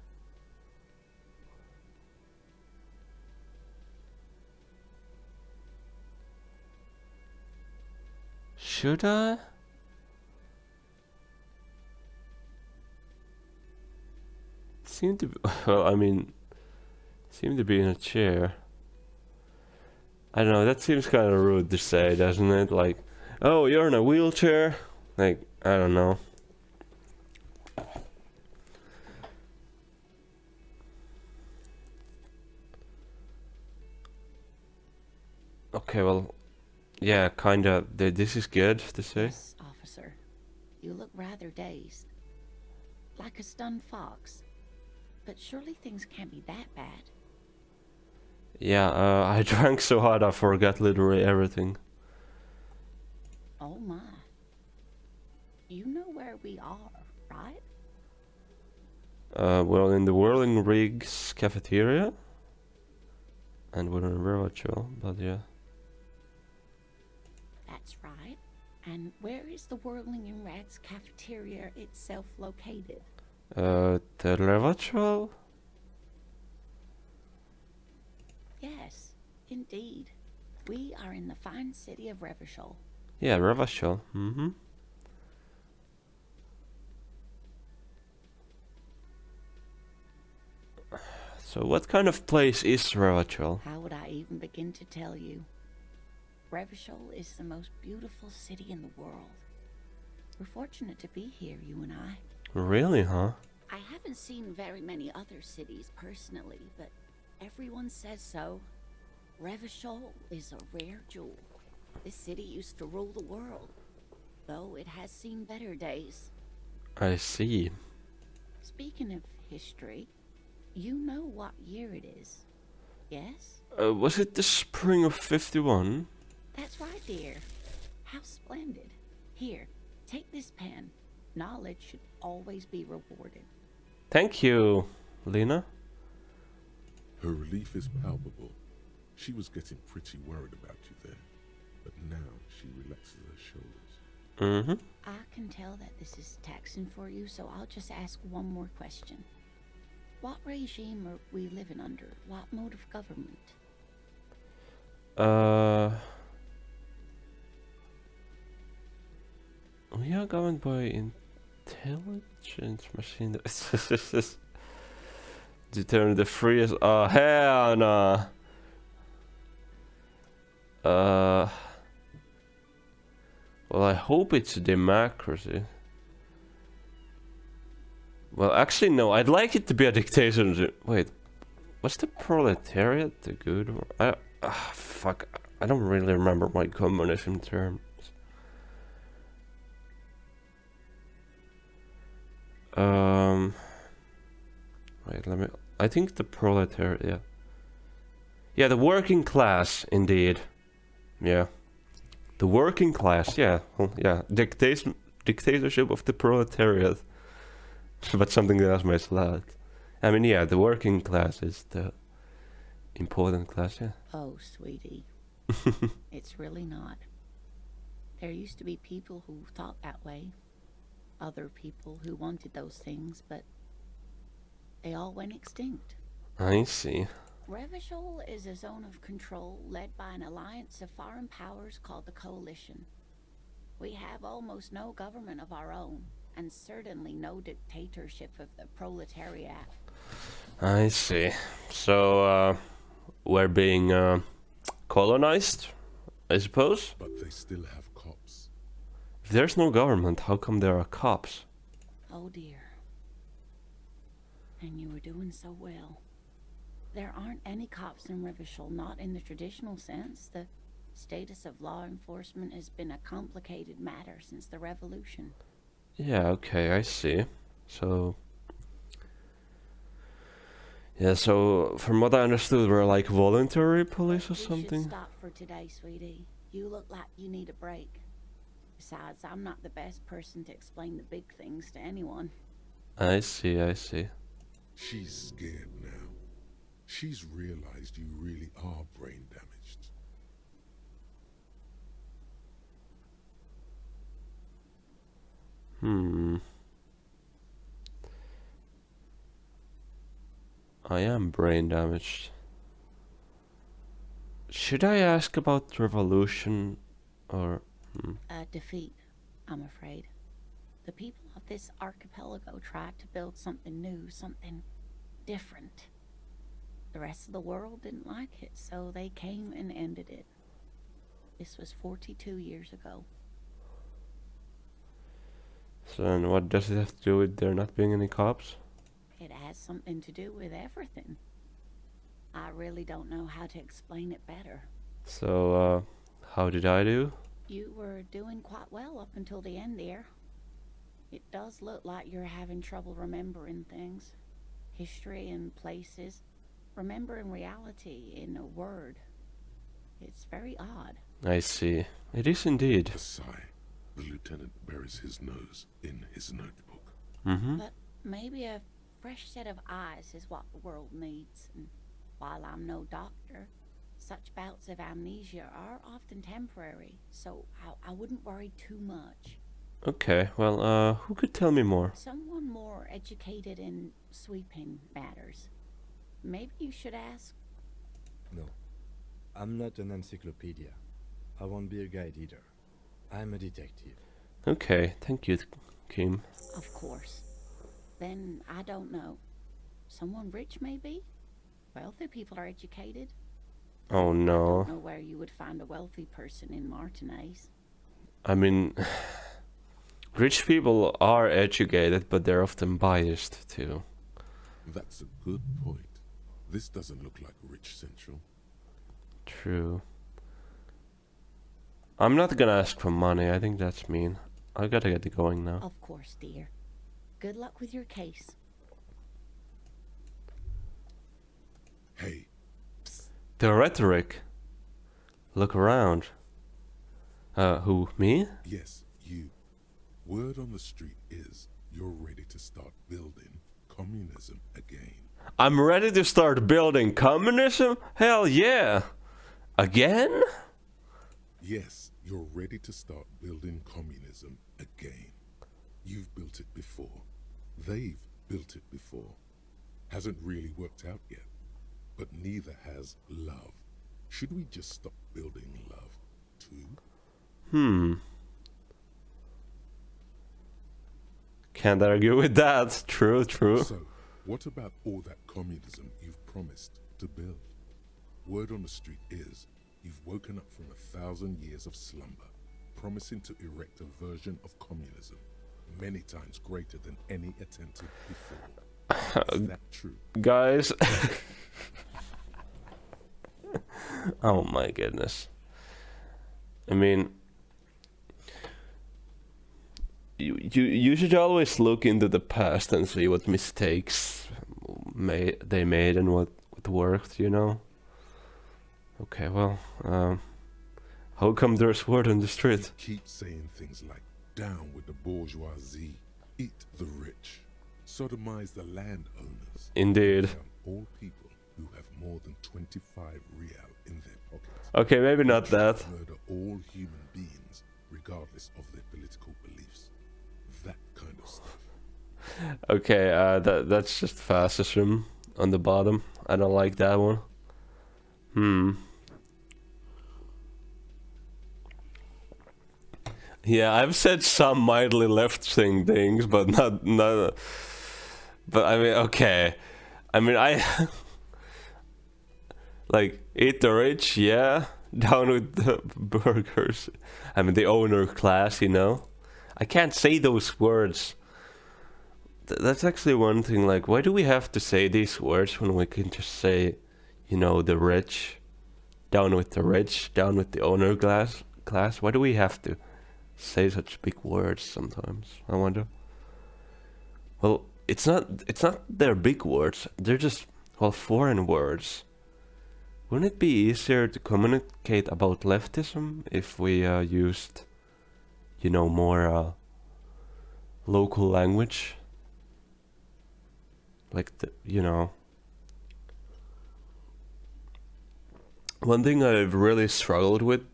Should I? Seem to be, well, I mean, seem to be in a chair. I don't know, that seems kind of rude to say, doesn't it? Like, oh, you're in a wheelchair? Like, I don't know. Okay, well, yeah, kinda. This is good to say. Yes, officer. You look rather dazed. Like a stunned fox. But surely things can't be that bad. Yeah, I drank so hard I forgot literally everything. Oh my. You know where we are, right? Well, in the Whirling Rigs cafeteria. And we're in virtual, but yeah. That's right. And where is the Whirling in Rags cafeteria itself located? The virtual? Yes, indeed. We are in the fine city of Revachol. Yeah, Revachol. Mm-hmm. So what kind of place is Revachol? How would I even begin to tell you? Revachol is the most beautiful city in the world. We're fortunate to be here, you and I. Really, huh? I haven't seen very many other cities personally, but everyone says so. Revachol is a rare jewel. This city used to rule the world, though it has seen better days. I see. Speaking of history, you know what year it is, yes? Was it the spring of 51? That's right, dear. How splendid. Here, take this pen. Knowledge should always be rewarded. Thank you, Lena. Her relief is palpable. She was getting pretty worried about you then, but now she relaxes her shoulders. Mm-hmm. I can tell that this is taxing for you, so I'll just ask one more question. What regime are we living under? What mode of government? We are going by intelligence machine. Determine the freest. Oh, hell no. Well, I hope it's democracy. Well, actually, no. I'd like it to be a dictatorship. Wait, what's the proletariat? The good? Fuck. I don't really remember my communism terms. Wait, let me. I think the proletariat. Yeah. Yeah, the working class, indeed. Yeah. The working class. Yeah. Well, yeah. Dictatorship of the proletariat. But something else makes a lot. I mean, yeah, the working class is the important class, yeah. Oh, sweetie. It's really not. There used to be people who thought that way. Other people who wanted those things, but they all went extinct. I see. Revachol is a zone of control led by an alliance of foreign powers called the Coalition. We have almost no government of our own, and certainly no dictatorship of the proletariat. I see. So, we're being colonized, I suppose? But they still have cops. If there's no government, how come there are cops? Oh dear. And you were doing so well. There aren't any cops in Revachol, not in the traditional sense. The status of law enforcement has been a complicated matter since the revolution. Yeah, okay, I see. So... Yeah, so from what I understood, we're like voluntary police or something? You should stop for today, sweetie. You look like you need a break. Besides, I'm not the best person to explain the big things to anyone. I see, I see. She's scared now. She's realized you really are brain damaged. I am brain damaged. Should I ask about revolution or... A defeat, I'm afraid. The people of this archipelago tried to build something new, something different. The rest of the world didn't like it, so they came and ended it. This was 42 years ago. So then what does it have to do with there not being any cops? It has something to do with everything. I really don't know how to explain it better. So, how did I do? You were doing quite well up until the end, dear. It does look like you're having trouble remembering things. History and places. Remembering reality in a word. It's very odd. I see. It is indeed. A sigh. The lieutenant buries his nose in his notebook. But maybe a fresh set of eyes is what the world needs. And while I'm no doctor, such bouts of amnesia are often temporary, so I wouldn't worry too much. Okay, well, who could tell me more? Someone more educated in sweeping matters. Maybe you should ask. No, I'm not an encyclopedia. I won't be a guide either. I'm a detective. Okay, thank you, Kim. Of course. Then I don't know. Someone rich, maybe? Wealthy people are educated. Oh I no. don't know where you would find a wealthy person in Martinez. I mean, rich people are educated, but they're often biased too. That's a good point. This doesn't look like Rich Central. True. I'm not gonna ask for money, I think that's mean. I gotta get it going now. Of course, dear. Good luck with your case. Hey, The rhetoric. Look around. Who, me? yes, you. Word on the street is you're ready to start building communism again. I'm ready to start building communism? Hell yeah! Again? Yes, you're ready to start building communism again. You've built it before. They've built it before. Hasn't really worked out yet. But neither has love. Should we just stop building love, too? Can't argue with that. True, true. So, what about all that communism you've promised to build? Word on the street is you've woken up from 1,000 years of slumber, promising to erect a version of communism. many times greater than any attempted before. Is that true? Guys. Oh my goodness. I mean, you should always look into the past and see what mistakes they made and what worked, you know? Okay, well, how come there's word on the street? Keep saying things like, down with the bourgeoisie, eat the rich, sodomize the landowners. Indeed. Down all people who have more than 25 real in their pockets. Okay, maybe not that. Murder all human beings, regardless of their political beliefs. That kind of stuff. Okay, that's just fascism on the bottom. I don't like that one. Yeah, I've said some mildly left-wing things, but not. But I mean, okay. I mean, like, eat the rich, yeah. Down with the burgers. I mean, the owner class, you know. I can't say those words. That's actually one thing. Like, why do we have to say these words when we can just say, you know, the rich, down with the rich, down with the owner class? Why do we have to say such big words sometimes? I wonder. Well, it's not their big words. They're just, well, foreign words. Wouldn't it be easier to communicate about leftism if we used, you know, more local language? Like, you know. One thing I've really struggled with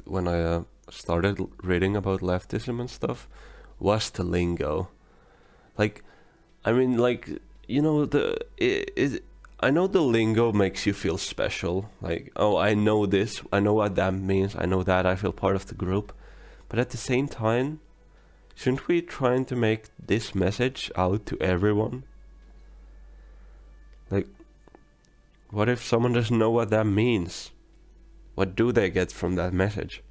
when I started reading about leftism and stuff was the lingo. Like, I mean, like, you know, I know the lingo makes you feel special. Like, oh, I know this, I know what that means, I know that, I feel part of the group. But at the same time, shouldn't we try to make this message out to everyone? Like, what if someone doesn't know what that means? What do they get from that message?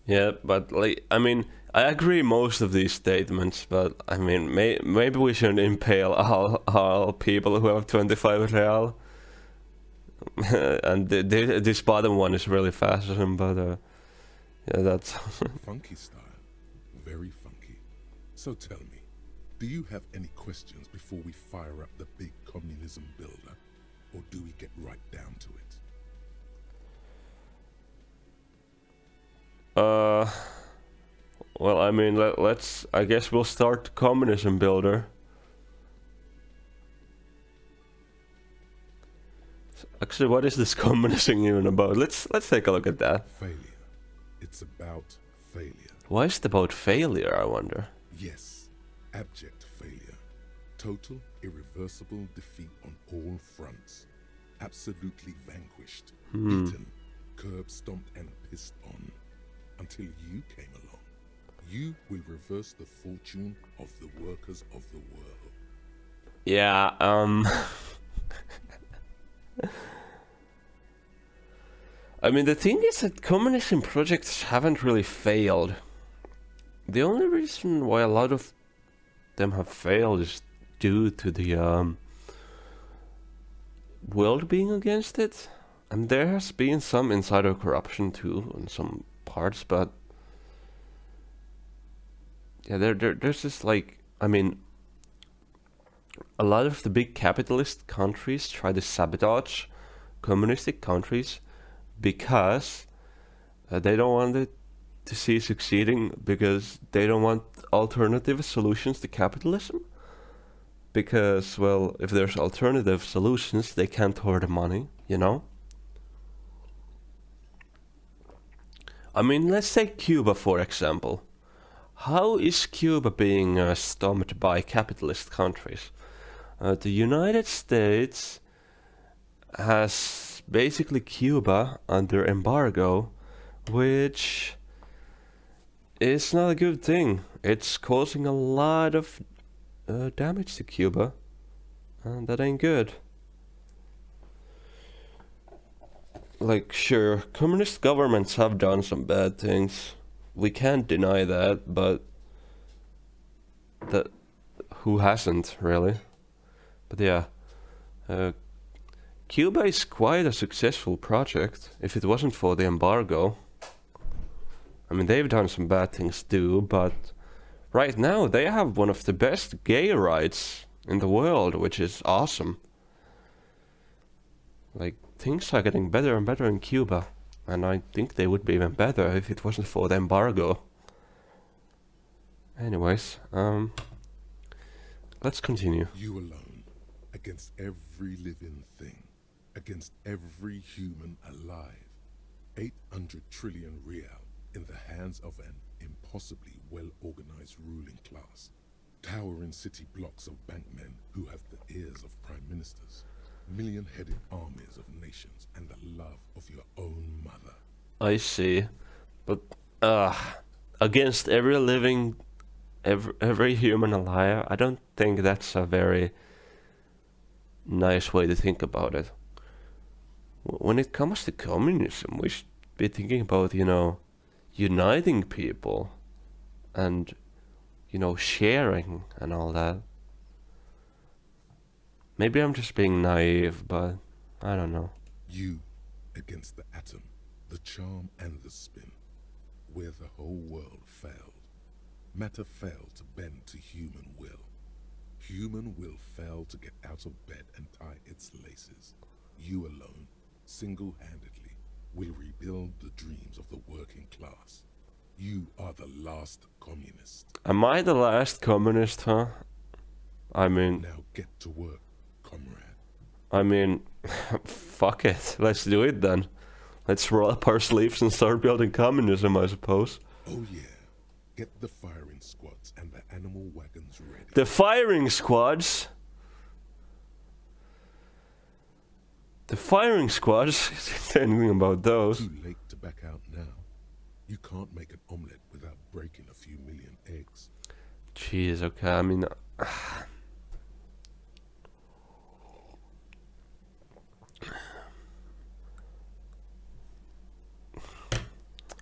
Yeah, but like, I mean, I agree most of these statements, but I mean, maybe we shouldn't impale all people who have 25 real. And this bottom one is really fascism, but yeah, that's... Funky style. Very funky. So tell me, do you have any questions before we fire up the big communism builder? Or do we get right down to it? Well, I mean, let's. I guess we'll start the communism builder. Actually, what is this communism even about? Let's take a look at that. Failure. It's about failure. Why is it about failure, I wonder? Yes, abject failure. Total, irreversible defeat on all fronts. Absolutely vanquished, beaten, curb stomped and pissed on. Until you came along. You will reverse the fortune of the workers of the world. Yeah, I mean, the thing is that communism projects haven't really failed. The only reason why a lot of them have failed is due to the world being against it. And there has been some insider corruption too in some parts, but yeah, there's this, like, I mean, a lot of the big capitalist countries try to sabotage communistic countries because they don't want it to see succeeding, because they don't want alternative solutions to capitalism. Because, well, if there's alternative solutions, they can't hoard the money, you know? I mean, let's take Cuba for example. How is Cuba being stomped by capitalist countries? The United States has basically Cuba under embargo, which is not a good thing. It's causing a lot of damage to Cuba, and that ain't good. like, sure, communist governments have done some bad things. We can't deny that, but that who hasn't really? But yeah, Cuba is quite a successful project. If it wasn't for the embargo, I mean, they've done some bad things too, but right now they have one of the best gay rights in the world, which is awesome. Like, things are getting better and better in Cuba, and I think they would be even better if it wasn't for the embargo. Anyways, let's continue. You alone, against every living thing, against every human alive. 800 trillion real in the hands of an impossibly well-organized ruling class. Towering city blocks of bankmen who have the ears of prime ministers. Million-headed armies of nations and the love of your own mother. I see, but against every living, every human alive, I don't think that's a very nice way to think about it. When it comes to communism, we should be thinking about, you know, uniting people and, you know, sharing and all that. Maybe I'm just being naive, but I don't know. You against the atom, the charm and the spin, where the whole world failed. Matter failed to bend to human will. Human will failed to get out of bed and tie its laces. You alone, single-handedly, will rebuild the dreams of the working class. You are the last communist. Am I the last communist, huh? I mean... Now get to work, comrade. I mean, fuck it. Let's do it then. Let's roll up our sleeves and start building communism, I suppose. Oh yeah. Get the firing squads and the animal wagons ready. The firing squads? The firing squads? Say anything about those? Too late to back out now. You can't make an omelette without breaking a few million eggs. Jeez, okay, I mean...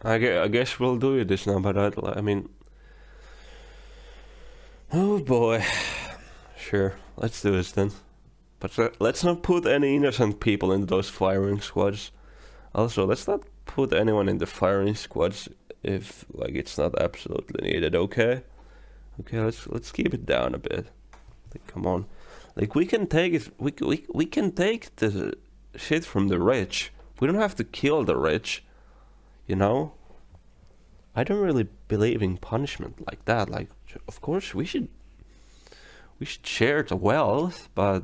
I guess we'll do this now, but I mean... Oh boy. Sure, let's do this then. But let's not put any innocent people into those firing squads. Also, let's not put anyone in the firing squads if, like, it's not absolutely needed, okay? Okay, let's keep it down a bit. Like, come on. Like, we can take it, we can take the shit from the rich. We don't have to kill the rich. You know? I don't really believe in punishment like that. Like, of course, we should share the wealth, but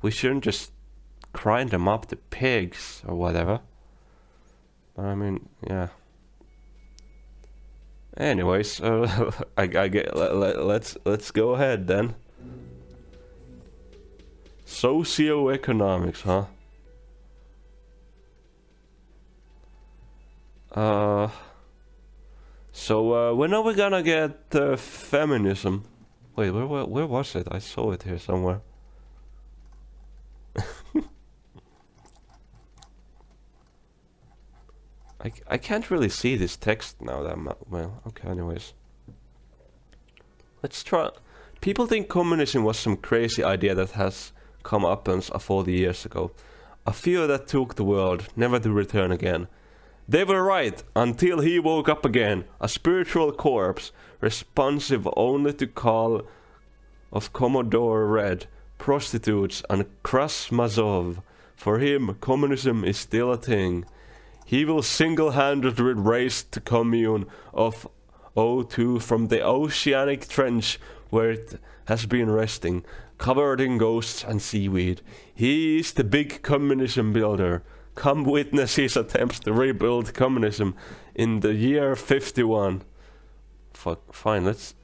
we shouldn't just grind them up to pigs or whatever. But I mean, yeah. Anyways, I get let's go ahead then. Socioeconomics, huh? So when are we gonna get feminism? Wait, where was it? I saw it here somewhere. I can't really see this text now that well, okay, anyways. Let's try. People think communism was some crazy idea that has come up 40 years ago. A fear that took the world, never to return again. They were right, until he woke up again, a spiritual corpse, responsive only to call of Commodore Red, prostitutes and Krasmazov. For him, communism is still a thing. He will single-handedly raise the commune of O2 from the oceanic trench where it has been resting, covered in ghosts and seaweed. He is the big communism builder. Come witness his attempts to rebuild communism in the year 51. Fine, let's...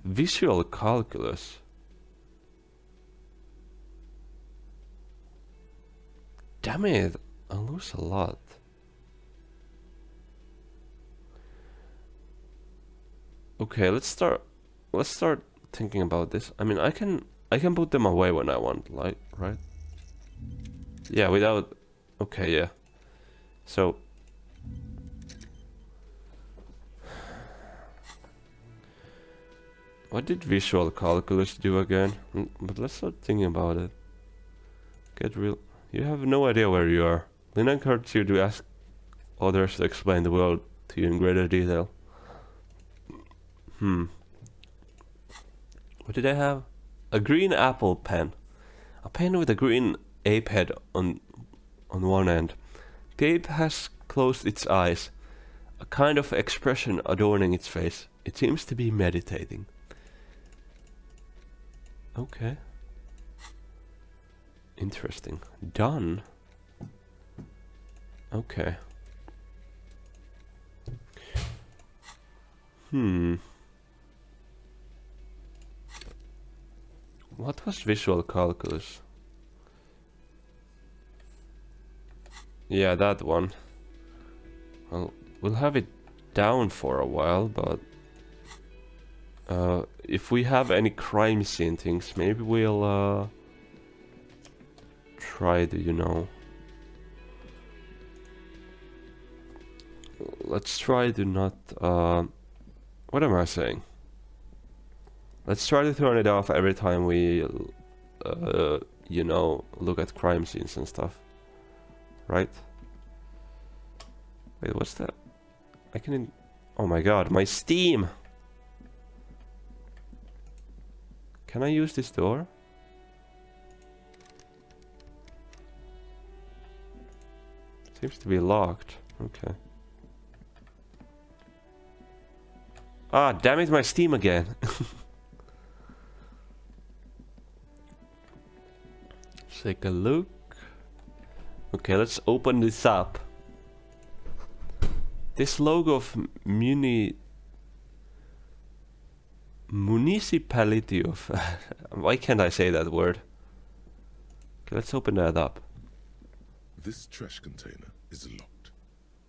Visual calculus. Damn it, I lose a lot. Okay, let's start thinking about this. I mean, I can put them away when I want, like, right? Yeah, without... Okay, yeah. So what did visual calculus do again? But let's start thinking about it. Get real. You have no idea where you are. Lina encourages you to ask others to explain the world to you in greater detail. What did I have? A green apple pen. A pen with a green ape head on one end. The ape has closed its eyes, a kind of expression adorning its face. It seems to be meditating. Okay. Interesting. Done. Okay. What was visual calculus? Yeah, that one. Well, we'll have it down for a while, but if we have any crime scene things, maybe we'll try to, you know, let's try to not what am I saying? Let's try to turn it off every time we you know, look at crime scenes and stuff. Right? Wait, what's that? I can... Oh my god, my Steam! Can I use this door? Seems to be locked. Okay. Ah, damn it, my Steam again. Let's take a look. Okay, let's open this up. This logo of municipality of... Why can't I say that word? Okay, let's open that up. This trash container is locked.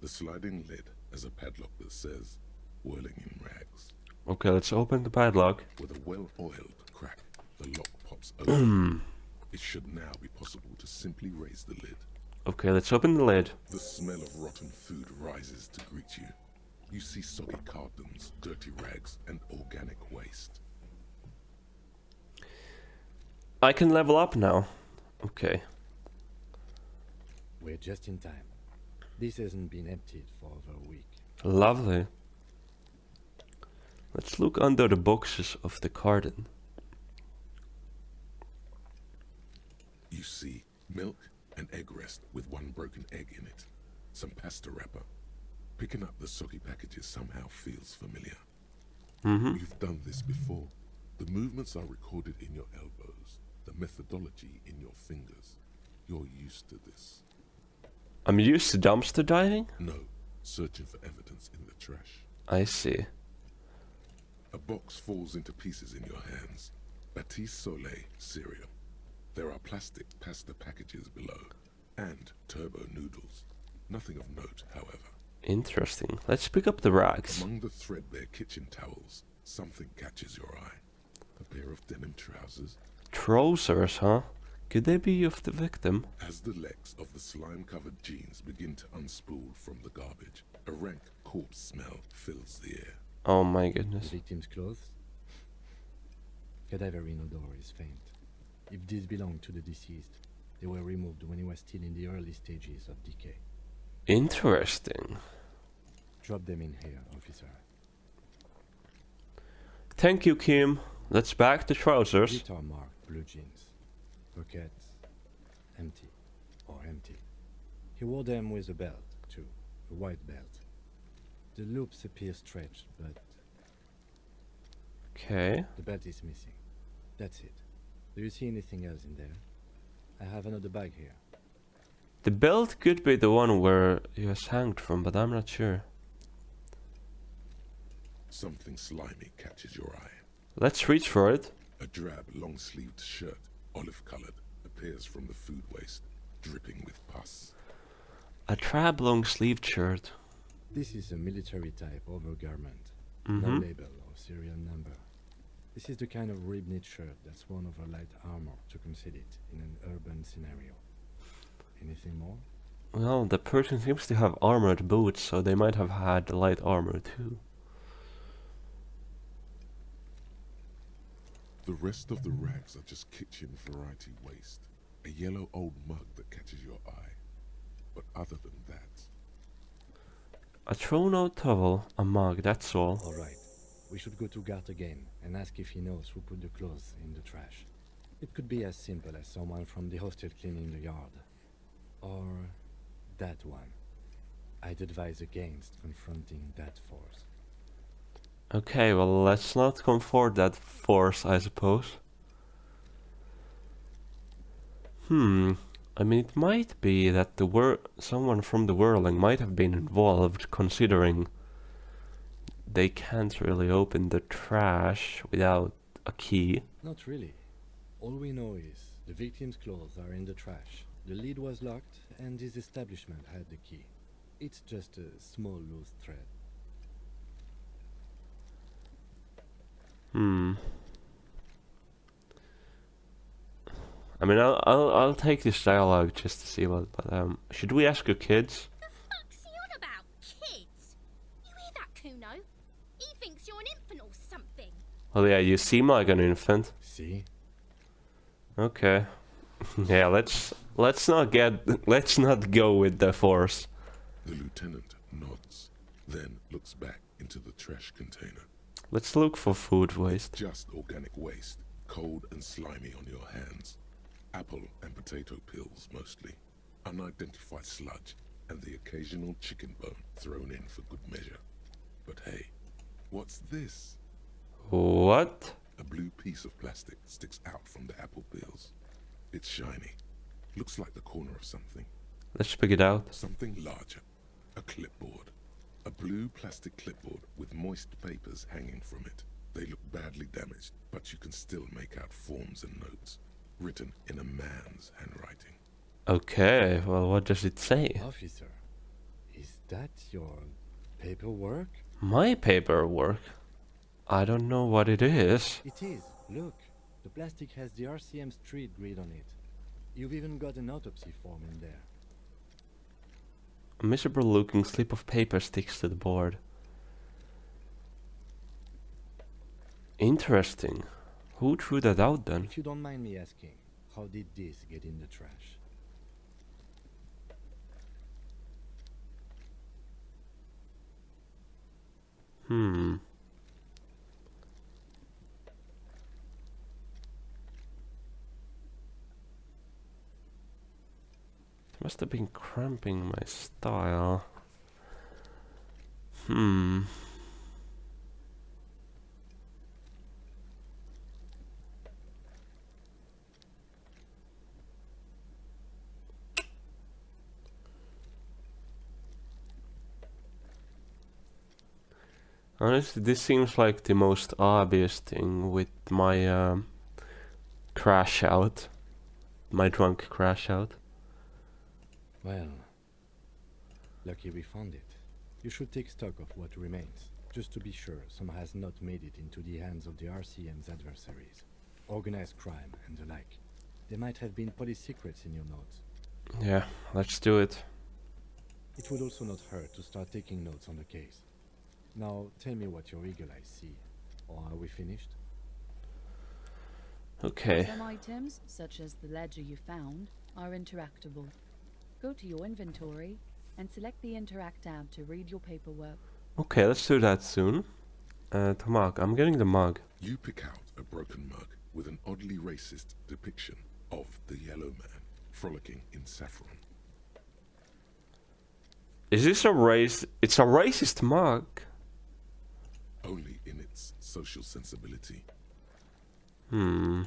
The sliding lid has a padlock that says, whirling in rags. Okay, let's open the padlock. With a well-oiled crack, the lock pops open. It should now be possible to simply raise the lid. Okay, let's open the lid. The smell of rotten food rises to greet you. You see soggy cartons, dirty rags, and organic waste. I can level up now. Okay. We're just in time. This hasn't been emptied for over a week. Lovely. Let's look under the boxes of the carton. You see milk and egg rest with one broken egg in it. Some pasta wrapper. Picking up the soggy packages somehow feels familiar. You've done this before. The movements are recorded in your elbows. The methodology in your fingers. You're used to this. I'm used to dumpster diving? No, searching for evidence in the trash. I see. A box falls into pieces in your hands. Baptiste Soleil cereal. There are plastic pasta packages below, and turbo noodles. Nothing of note, however. Interesting. Let's pick up the rags. Among the threadbare kitchen towels, something catches your eye. A pair of denim trousers. Trousers, huh? Could they be of the victim? As the legs of the slime-covered jeans begin to unspool from the garbage, a rank corpse smell fills the air. Oh my goodness. The victim's clothes? Cadaverine odor is faint. If these belong to the deceased, they were removed when he was still in the early stages of decay. Interesting. Drop them in here, officer. Thank you, Kim. Let's back the trousers. These are marked blue jeans. Pockets empty or empty. He wore them with a belt, too. A white belt. The loops appear stretched, but Okay. the belt is missing. That's it. Do you see anything else in there? I have another bag here. The belt could be the one where he was hanged from, but I'm not sure. Something slimy catches your eye. Let's reach for it. A drab, long-sleeved shirt, olive-colored, appears from the food waste, dripping with pus. A drab long-sleeved shirt. This is a military-type overgarment. No label or serial number. This is the kind of rib-knit shirt that's worn over light armor to conceal it in an urban scenario. Anything more? Well, the person seems to have armored boots, so they might have had light armor too. The rest of the rags are just kitchen variety waste. A yellow old mug that catches your eye. But other than that, A thrown-out towel, a mug, that's all. All right. We should go to Gart again and ask if he knows who put the clothes in the trash. It could be as simple as someone from the hostel cleaning the yard. Or that one. I'd advise against confronting that force. Okay, well, let's not comfort that force, I suppose. I mean, it might be that someone from the whirling might have been involved, considering they can't really open the trash without a key. Not really. All we know is the victim's clothes are in the trash. The lid was locked and his establishment had the key. It's just a small loose thread. I mean, I'll take this dialogue just to see what. But should we ask your kids? The fuck's he on about? Kids? You hear that, Kuno? He thinks you're an infant or something. Well, yeah, you seem like an infant. See? Okay. Yeah, let's not go with the force. the lieutenant nods, then looks back into the trash container. Let's look for food waste. Just organic waste, cold and slimy on your hands. Apple and potato peels mostly. Unidentified sludge, and the occasional chicken bone thrown in for good measure. But hey, what's this? What? A blue piece of plastic sticks out from the apple peels. It's shiny. Looks like the corner of something. Let's pick it out. Something larger. A clipboard. A blue plastic clipboard with moist papers hanging from it. They look badly damaged, but you can still make out forms and notes, written in a man's handwriting. Okay, well, what does it say? Officer, is that your paperwork? My paperwork? I don't know what it is. It is. Look, the plastic has the RCM street grid on it. You've even got an autopsy form in there. A miserable looking slip of paper sticks to the board. Interesting. Who threw that out then? If you don't mind me asking, how did this get in the trash? It must have been cramping my style. Honestly, this seems like the most obvious thing with my crash out. My drunk crash out. Well, lucky we found it. You should take stock of what remains, just to be sure some has not made it into the hands of the RCM's adversaries. Organized crime and the like. There might have been police secrets in your notes. Yeah, let's do it. It would also not hurt to start taking notes on the case. Now, tell me what your eagle eyes see. Or are we finished? Okay. Some items, such as the ledger you found, are interactable. Go to your inventory and select the Interact tab to read your paperwork. Okay, let's do that soon. The mug. I'm getting the mug. You pick out a broken mug with an oddly racist depiction of the yellow man frolicking in saffron. Is this a race? It's a racist mug. Only in its social sensibility. I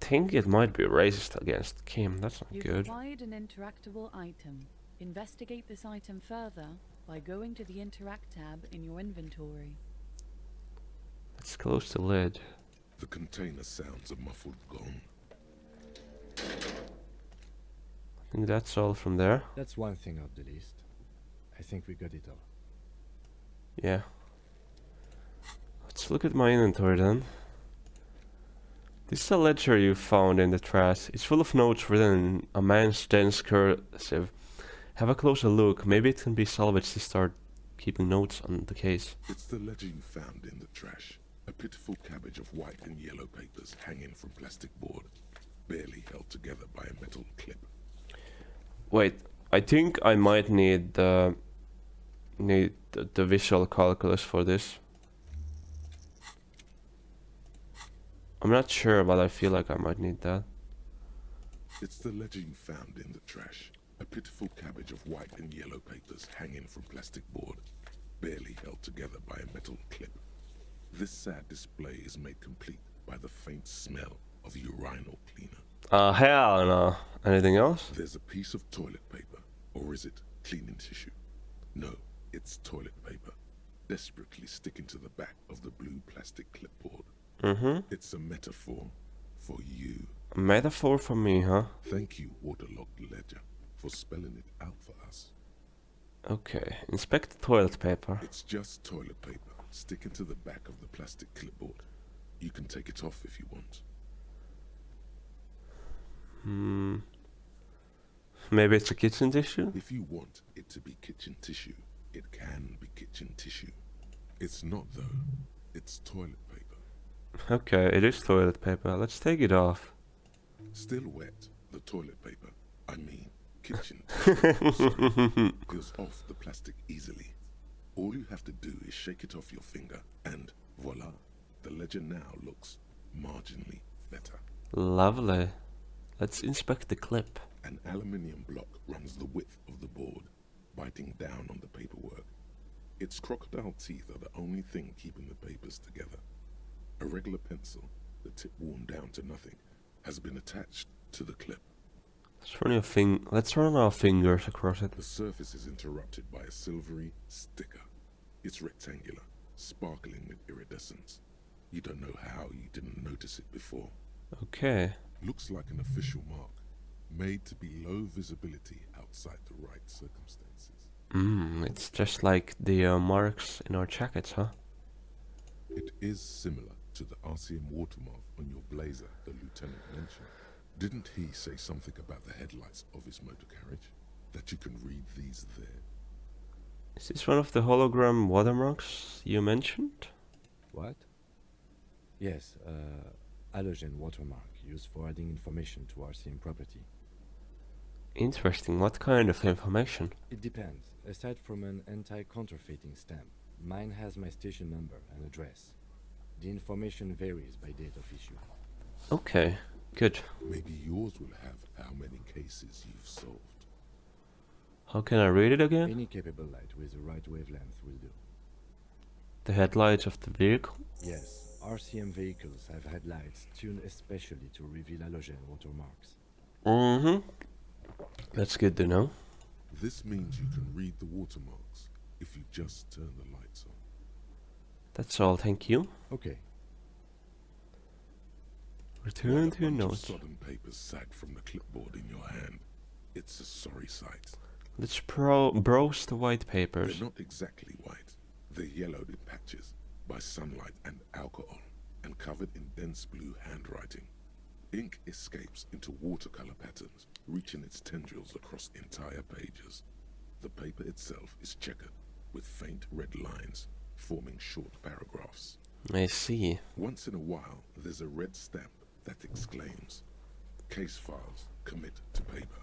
think it might be racist against Kim. That's not You've good. acquired an interactable item. Investigate this item further by going to the Interact tab in your inventory. Let's close the lid. The container sounds a muffled gong. I think that's all from there. That's one thing off the list. I think we got it all. Yeah. Let's look at my inventory then. This is a ledger you found in the trash. It's full of notes written in a man's dense cursive. Have a closer look. Maybe it can be salvaged to start keeping notes on the case. It's the ledger you found in the trash. A pitiful cabbage of white and yellow papers hanging from plastic board, barely held together by a metal clip. Wait, I think I might need the visual calculus for this. I'm not sure, but I feel like I might need that. It's the ledger you found in the trash. A pitiful cabbage of white and yellow papers hanging from plastic board, barely held together by a metal clip. This sad display is made complete by the faint smell of urinal cleaner. Hell no. Anything else? There's a piece of toilet paper, or is it cleaning tissue? No, it's toilet paper, desperately sticking to the back of the blue plastic clipboard. It's a metaphor for you. A metaphor for me, huh? Thank you, waterlogged ledger, for spelling it out for us. Okay, inspect the toilet paper. It's just toilet paper sticking to the back of the plastic clipboard. You can take it off if you want. Maybe it's a kitchen tissue? If you want it to be kitchen tissue, it can be kitchen tissue. It's not though. It's toilet paper. Okay, it is toilet paper. Let's take it off. Still wet, the toilet paper, I mean kitchen tissue, peels off the plastic easily. All you have to do is shake it off your finger and voila, the ledger now looks marginally better. Lovely. Let's inspect the clip. An aluminium block runs the width of the board, biting down on the paperwork. Its crocodile teeth are the only thing keeping the papers together. A regular pencil, the tip worn down to nothing, has been attached to the clip. Let's run our fingers across it. The surface is interrupted by a silvery sticker. It's rectangular, sparkling with iridescence. You don't know how you didn't notice it before. Okay. Looks like an official mark, made to be low visibility outside the right circumstances. It's just like the marks in our jackets, huh? It is similar to the RCM watermark on your blazer the lieutenant mentioned. Didn't he say something about the headlights of his motor carriage? That you can read these there? Is this one of the hologram watermarks you mentioned? What? Yes, halogen watermark used for adding information to RCM property. Interesting. What kind of information? It depends. Aside from an anti-counterfeiting stamp, mine has my station number and address. The information varies by date of issue. Okay, good. Maybe yours will have how many cases you've solved. How can I read it again? Any capable light with the right wavelength will do. The headlights of the vehicle? Yes, RCM vehicles have headlights tuned especially to reveal halogen watermarks. That's good to know. This means you can read the watermarks if you just turn the lights on. That's all, thank you. Okay. Return to your While a bunch of notes. sodden papers sag from the clipboard in your hand, it's a sorry sight. Let's browse the white papers. They're not exactly white. They're yellowed in patches by sunlight and alcohol, and covered in dense blue handwriting. Ink escapes into watercolor patterns, reaching its tendrils across entire pages. The paper itself is checkered, with faint red lines, forming short paragraphs. I see. Once in a while, there's a red stamp that exclaims, "Case files, commit to paper."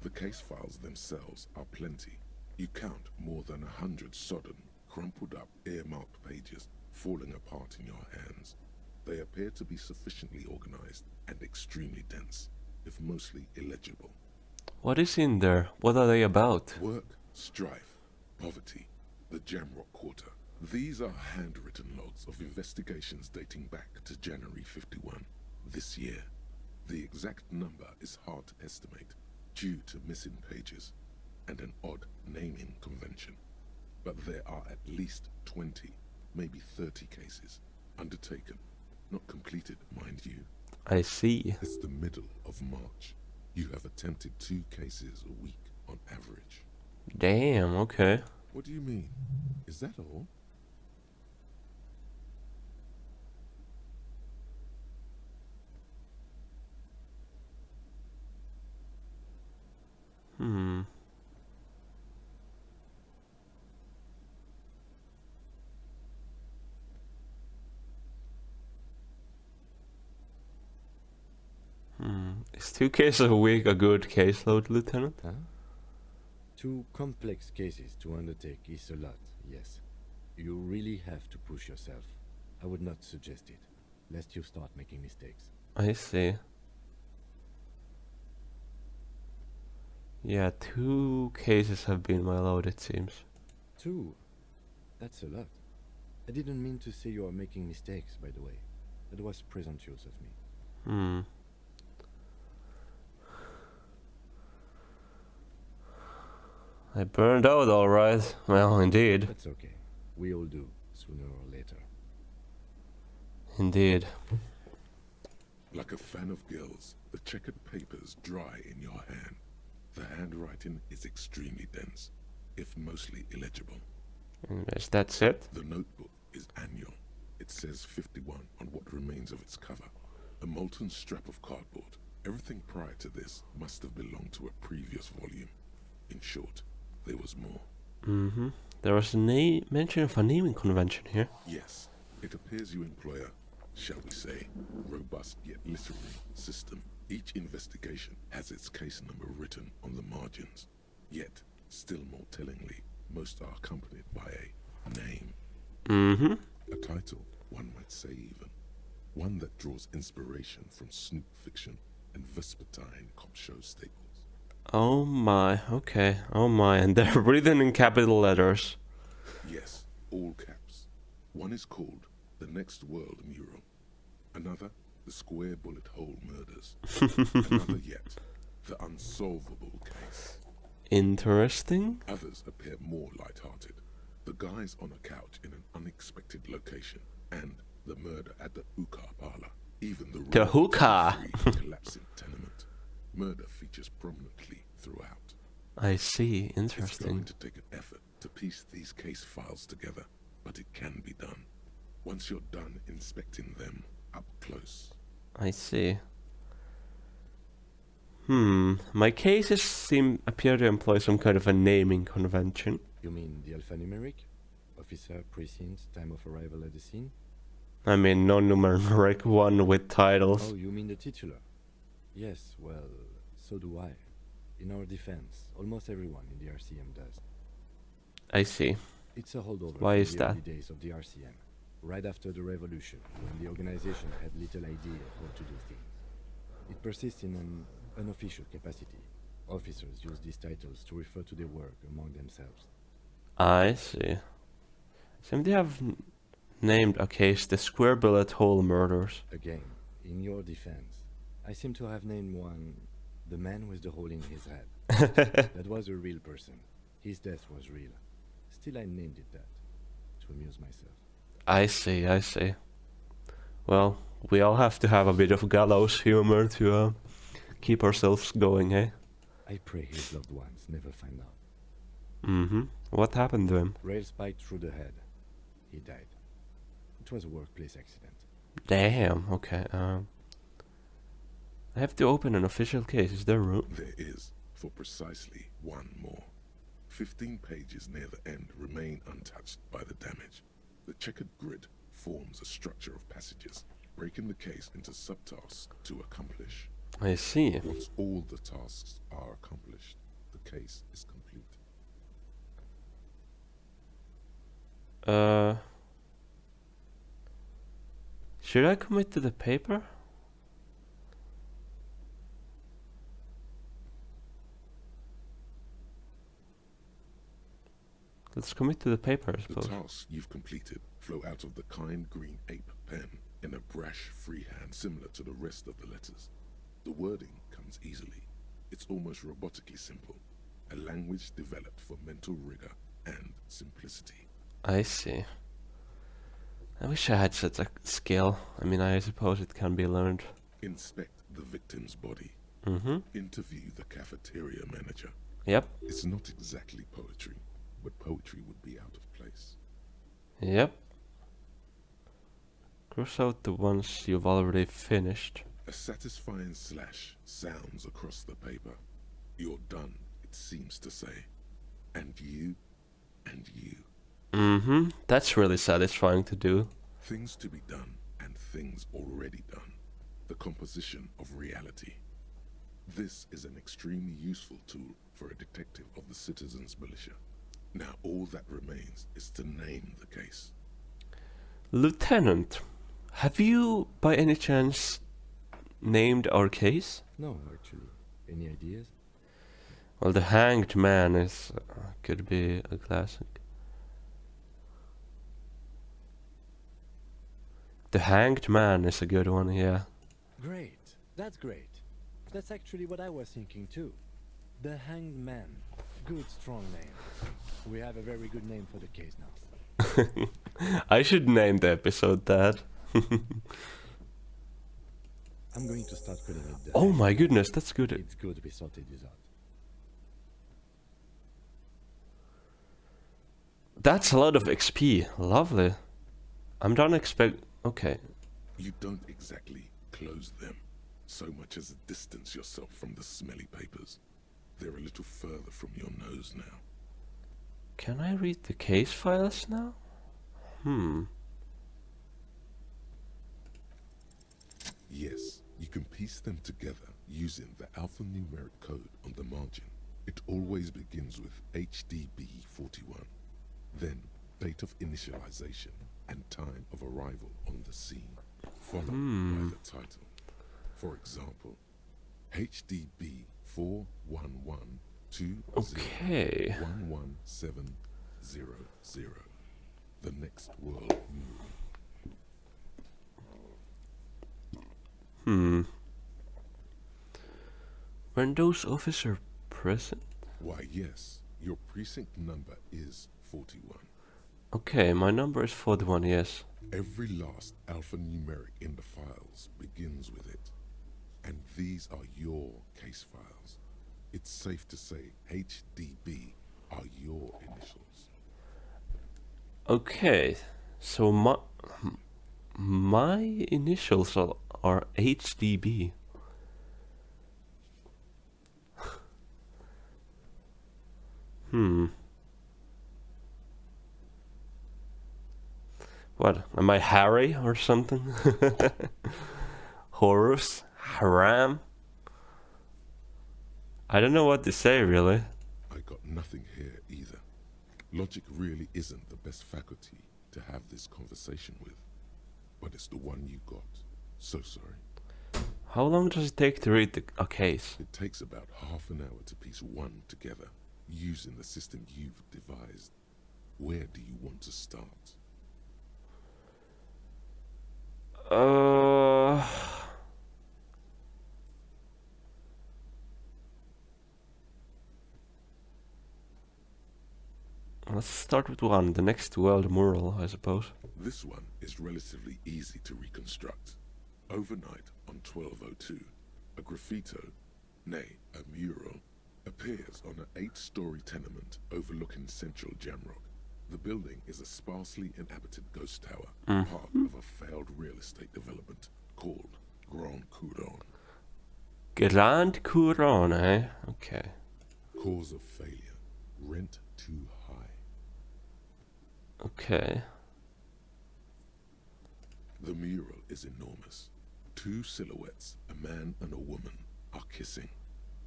The case files themselves are plenty. You count more than 100 sodden, crumpled up, earmarked pages falling apart in your hands. They appear to be sufficiently organized and extremely dense, if mostly illegible. What is in there? What are they about? Work, strife, poverty, the Jamrock Quarter. These are handwritten logs of investigations dating back to January 51, this year. The exact number is hard to estimate, due to missing pages and an odd naming convention. But there are at least 20, maybe 30 cases, undertaken, not completed, mind you. I see. It's the middle of March. You have attempted 2 cases a week on average. Damn, okay. What do you mean? Is that all? Is 2 cases a week a good caseload, Lieutenant? Huh? 2 complex cases to undertake is a lot, yes. You really have to push yourself. I would not suggest it, lest you start making mistakes. I see. Yeah, 2 cases have been my load, it seems. 2? That's a lot. I didn't mean to say you are making mistakes, by the way. That was presumptuous of me. I burned out alright. Well, indeed. That's okay. We all do, sooner or later. Indeed. Like a fan of gills, the checkered papers dry in your hand. The handwriting is extremely dense, if mostly illegible. Yes, that's it. The notebook is annual. It says 51 on what remains of its cover. A molten strap of cardboard. Everything prior to this must have belonged to a previous volume. In short, there was more. There was a mention of a naming convention here. Yes, it appears you employ a, shall we say, robust yet literary system. Each investigation has its case number written on the margins. Yet, still more tellingly, most are accompanied by a name. A title, one might say even. One that draws inspiration from snoop fiction and vespertine cop show staples. Oh my, okay. Oh my, and they're written in capital letters. Yes, all caps. One is called The Next World Mural. Another, The Square Bullet Hole Murders. Another yet, The Unsolvable Case. Interesting. Others appear more light-hearted. The guys on a couch in an unexpected location, and the murder at the hookah parlor. Even the hookah collapsing tenement. Murder features prominently throughout. I see. It's going Interesting. to take an effort to piece these case files together, but it can be done. Once you're done inspecting them up close. I see. My cases appear to employ some kind of a naming convention. You mean the alphanumeric? Officer, precinct, time of arrival at the scene? I mean, non-numeric one with titles. Oh, you mean the titular? Yes, well, so do I. In our defense, almost everyone in the RCM does. I see. It's a holdover Why from is the that? early days of the RCM, right after the revolution, when the organization had little idea of how to do things. It persists in an unofficial capacity. Officers use these titles to refer to their work among themselves. I see. Seem to have named a case the Square Bullet Hole Murders. Again, in your defense, I seem to have named one the man with the hole in his head. That was a real person. His death was real. Still, I named it that, to amuse myself. I see, I see. Well, we all have to have a bit of gallows humor to keep ourselves going, eh? I pray his loved ones never find out. What happened to him? Rail spiked through the head. He died. It was a workplace accident. Damn, okay. I have to open an official case. Is there room? There is, for precisely one more. 15 pages near the end remain untouched by the damage. The checkered grid forms a structure of passages, breaking the case into subtasks to accomplish. I see. Once all the tasks are accomplished, the case is complete. Should I commit to the paper? Let's commit to the paper, I The suppose. tasks you've completed flow out of the kind green ape pen in a brash freehand similar to the rest of the letters. The wording comes easily. It's almost robotically simple. A language developed for mental rigor and simplicity. I see. I wish I had such a skill. I mean, I suppose it can be learned. Inspect the victim's body. Interview the cafeteria manager. Yep. It's not exactly poetry, but poetry would be out of place. Yep. Cross out the ones you've already finished. A satisfying slash sounds across the paper. You're done, it seems to say. And you, and you. That's really satisfying to do. Things to be done and things already done. The composition of reality. This is an extremely useful tool for a detective of the citizens' militia. Now all that remains is to name the case. Lieutenant, have you by any chance named our case? No, actually. Any ideas? Well, the Hanged Man is could be a classic. The Hanged Man is a good one, yeah. Great. That's great. That's actually what I was thinking too. The Hanged Man. Good, strong name. We have a very good name for the case now. I should name the episode that. I'm going to start calling it the Oh Hanged my Man. goodness, that's good. It's good we sorted this out. That's a lot of XP. Lovely. I'm don't expect. Okay. You don't exactly close them, so much as distance yourself from the smelly papers. They're a little further from your nose now. Can I read the case files now? Yes, you can piece them together using the alphanumeric code on the margin. It always begins with HDB41, then date of initialization and time of arrival on the scene, followed by the title. For example, HDB 41120 Okay. 11700. The next world move. When those officers present? Why, yes, your precinct number is 41. Okay, my number is 41, yes. Every last alphanumeric in the files begins with it. And these are your case files. It's safe to say HDB are your initials. Okay, so my initials are HDB. What? Am I Harry or something? Horus? Haram? I don't know what to say, really. I got nothing here either. Logic really isn't the best faculty to have this conversation with. But it's the one you got. So sorry. How long does it take to read a case? It takes about half an hour to piece one together, using the system you've devised. Where do you want to start? Let's start with one, the next world mural, I suppose. This one is relatively easy to reconstruct. Overnight on 1202, a graffito, nay, a mural, appears on an 8-story tenement overlooking central Jamrock. The building is a sparsely inhabited ghost tower, part of a failed real estate development called Grand Couronne. Grand Couronne, eh? Okay. Cause of failure, rent too high. Okay. The mural is enormous. 2 silhouettes, a man and a woman, are kissing.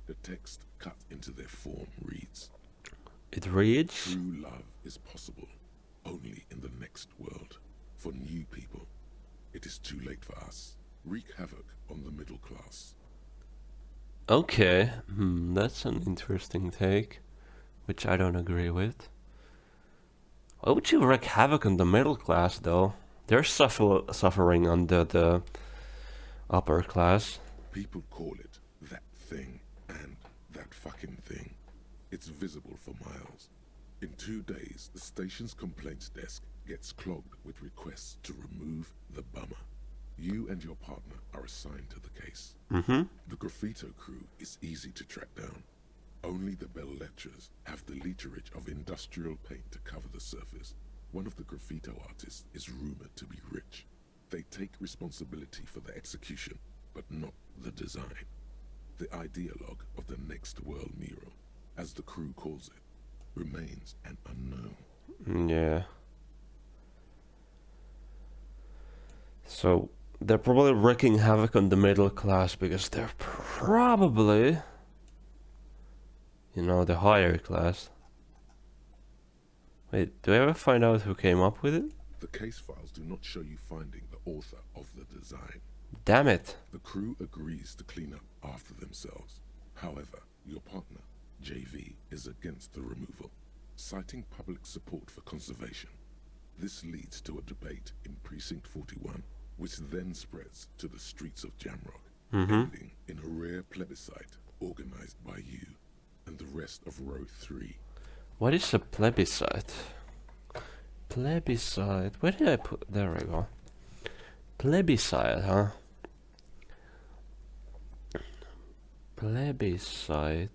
The text cut into their form reads, It reads... True love is possible only in the next world. For new people, it is too late for us. Wreak havoc on the middle class. Okay, that's an interesting take, which I don't agree with. Why would you wreak havoc on the middle class, though? They're suffering under the upper class. People call it that thing and that fucking thing. It's visible for miles. In 2 days, the station's complaints desk gets clogged with requests to remove the bummer. You and your partner are assigned to the case. The graffito crew is easy to track down. Only the bell lectures have the literage of industrial paint to cover the surface. One of the graffito artists is rumored to be rich. They take responsibility for the execution, but not the design. The ideologue of the next world mural, as the crew calls it, remains an unknown. Yeah. So, They're probably wreaking havoc on the middle class because they're probably, you know, the higher class. Wait, do I ever find out who came up with it? The case files do not show you finding the author of the design. Damn it. The crew agrees to clean up after themselves. However, your partner, JV, is against the removal, citing public support for conservation. This leads to a debate in Precinct 41, which then spreads to the streets of Jamrock, ending in a rare plebiscite organized by you and the rest of Row 3. What is a plebiscite? Plebiscite. Where did I put? There we go. Plebiscite, huh? Plebiscite.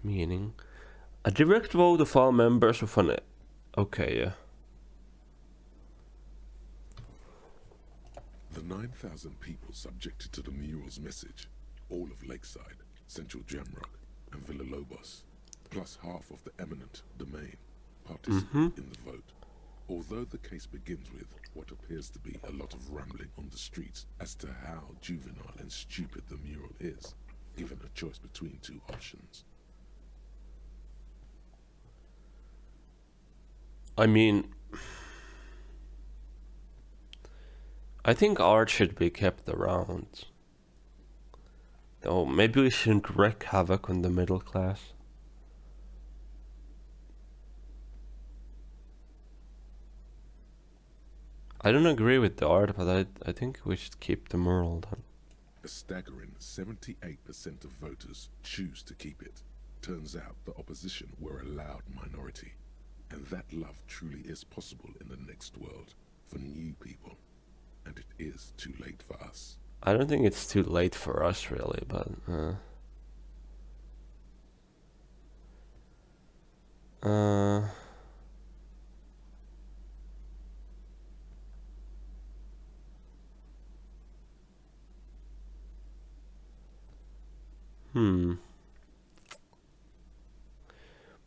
Meaning a direct vote of all members of an. Okay, yeah. The 9,000 people subjected to the mural's message, all of Lakeside, Central Jamrock, and Villalobos, plus half of the eminent domain, participate in the vote. Although the case begins with what appears to be a lot of rambling on the streets as to how juvenile and stupid the mural is, given a choice between two options. I mean, I think art should be kept around. Oh, maybe we shouldn't wreak havoc on the middle class. I don't agree with the art, but I think we should keep the mural then. A staggering 78% of voters choose to keep it. Turns out the opposition were a loud minority, and that love truly is possible in the next world for new people, and it is too late for us. I don't think it's too late for us really, but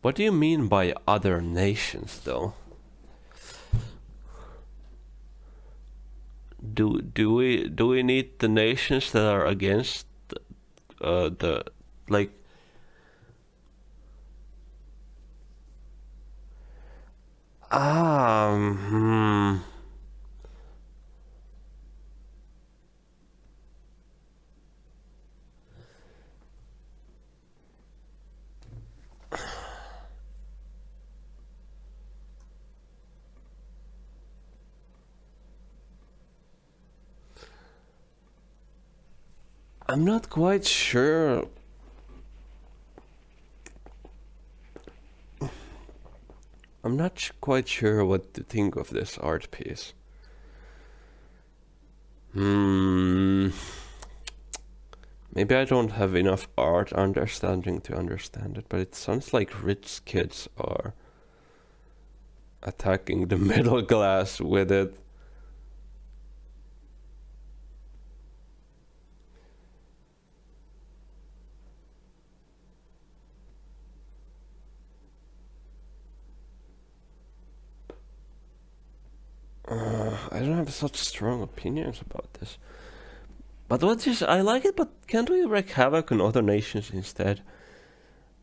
What do you mean by other nations, though? Do we need the nations that are against the like? I'm not quite sure. I'm not quite sure what to think of this art piece. Maybe I don't have enough art understanding to understand it, but it sounds like rich kids are attacking the middle class with it. I don't have such strong opinions about this. But I like it, but can't we wreak havoc on other nations instead?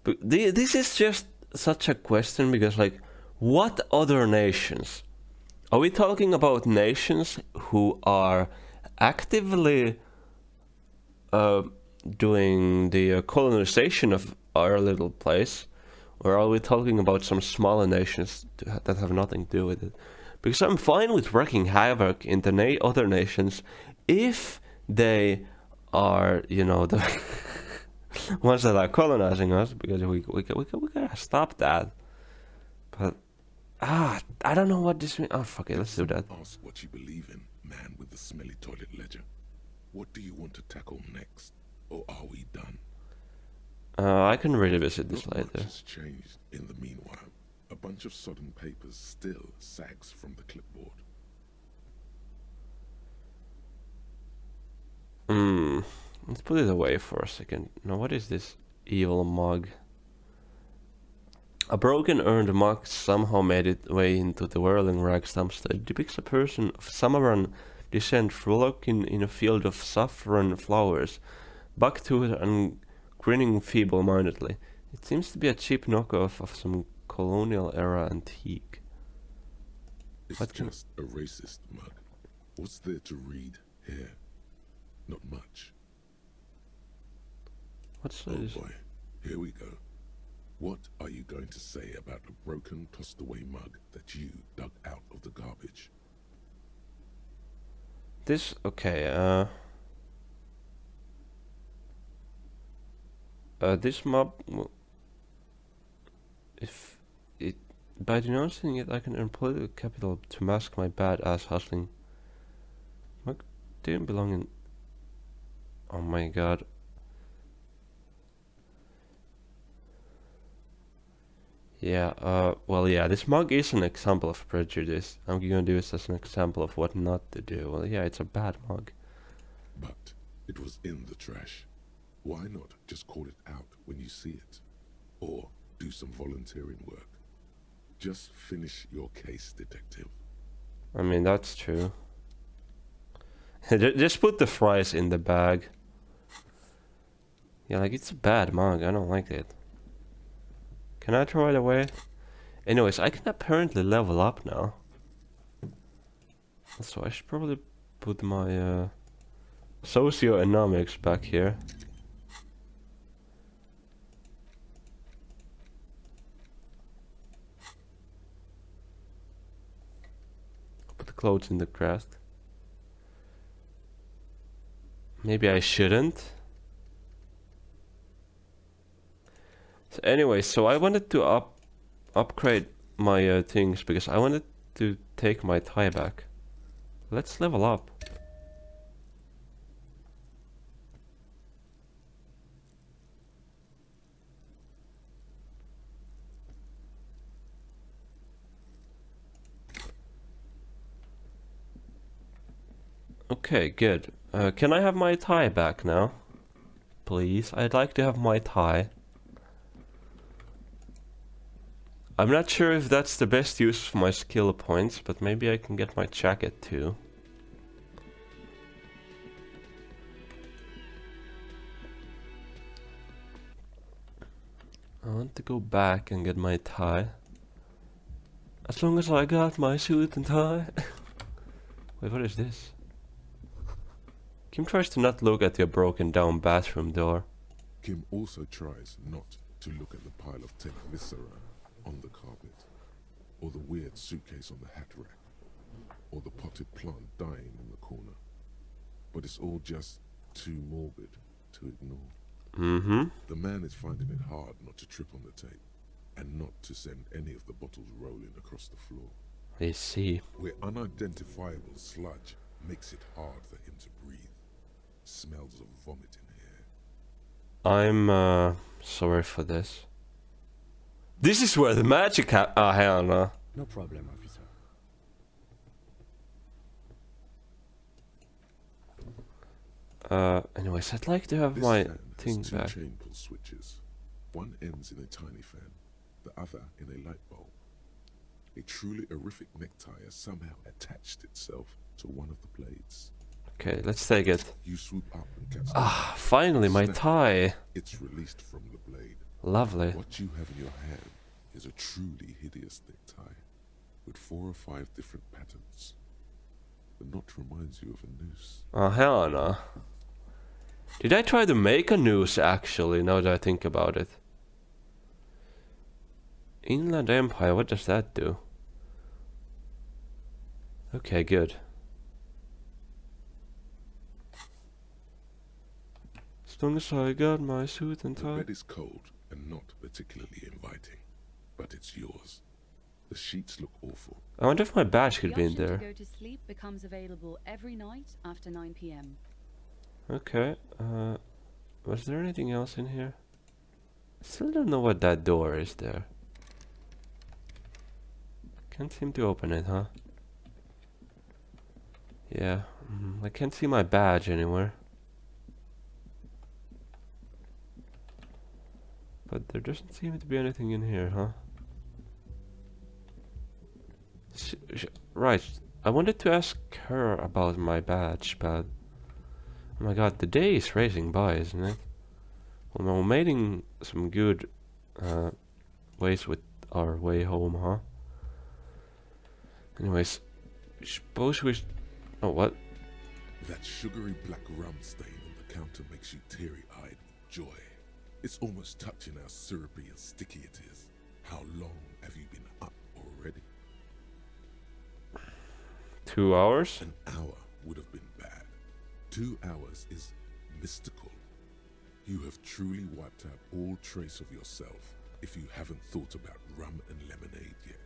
But this is just such a question because, like, what other nations? Are we talking about nations who are actively doing the colonization of our little place? Or are we talking about some smaller nations that have nothing to do with it? Because I'm fine with wreaking havoc in the other nations if they are, you know, the ones that are colonizing us, because we gotta stop that. But I don't know what this means. Oh, fuck it, let's do that. Ask what you believe in, man with the smelly toilet ledger. What do you want to tackle next, or are we done? I can revisit this Not later. much has changed in the meanwhile. A bunch of sodden papers still sags from the clipboard. Let's put it away for a second. Now, what is this evil mug? A broken earned mug somehow made its way into the whirling rags dumpster. It depicts a person of Samaran descent, frolicking in a field of saffron flowers, buck-toothed and grinning feeble-mindedly. It seems to be a cheap knockoff of some colonial-era antique. It's What can- just a racist mug. What's there to read here? Not much. What's Oh this? boy, here we go. What are you going to say about a broken, tossed-away mug that you dug out of the garbage? This, okay, this mob, if it, by denouncing it, I can earn political capital to mask my bad-ass hustling. Mug didn't belong in, oh my god. Yeah, well, yeah, this mug is an example of prejudice. I'm gonna do this as an example of what not to do. Well, yeah, it's a bad mug. But it was in the trash. Why not just call it out when you see it? Or do some volunteering work? Just finish your case, detective. I mean, that's true. Just put the fries in the bag. Yeah, like, it's a bad mug. I don't like it. Can I throw it away? Anyways, I can apparently level up now. So I should probably put my socioeconomics back here. Put the clothes in the craft. Maybe I shouldn't. So anyway, so I wanted to upgrade my things because I wanted to take my tie back. Let's level up. Okay, good. Can I have my tie back now? Please, I'd like to have my tie. I'm not sure if that's the best use of my skill points, but maybe I can get my jacket too. I want to go back and get my tie. As long as I got my suit and tie. Wait, what is this? Kim tries to not look at your broken down bathroom door. Kim also tries not to look at the pile of tech viscera on the carpet, or the weird suitcase on the hat rack, or the potted plant dying in the corner. But it's all just too morbid to ignore. Mm-hmm. The man is finding it hard not to trip on the tape, and not to send any of the bottles rolling across the floor. I see. Where unidentifiable sludge makes it hard for him to breathe. Smells of vomit in here. I'm sorry for this. This is where the magic hell no. No problem, officer. Anyways, I'd like to have This my fan thing has two back. chain pull switches. One ends in a tiny fan, the other in a light bulb. A truly horrific necktie has somehow attached itself to one of the blades. Okay, let's take it. You swoop up and catch the Ah, finally my snap. tie. It's released from the blade. Lovely. What you have in your hand is a truly hideous necktie with 4 or 5 different patterns. The knot reminds you of a noose. Oh, hell no. Did I try to make a noose actually, now that I think about it? Inland Empire, what does that do? Okay, good. As long as I got my suit and The tie. bed is cold and not particularly inviting, but it's yours. The sheets look awful. I wonder if my badge could The be in option there. to go to sleep becomes available every night after 9 p.m. Okay, was there anything else in here? I still don't know what that door is there. Can't seem to open it, huh? Yeah, I can't see my badge anywhere. But there doesn't seem to be anything in here, huh? Right, I wanted to ask her about my badge, but oh my god, the day is racing by, isn't it? Well, we're making some good ways with our way home, huh? Anyways, suppose we... Oh, what? That sugary black rum stain on the counter makes you teary-eyed with joy. It's almost touching how syrupy and sticky it is. How long have you been up already? 2 hours? An hour would have been bad. 2 hours is mystical. You have truly wiped out all trace of yourself if you haven't thought about rum and lemonade yet.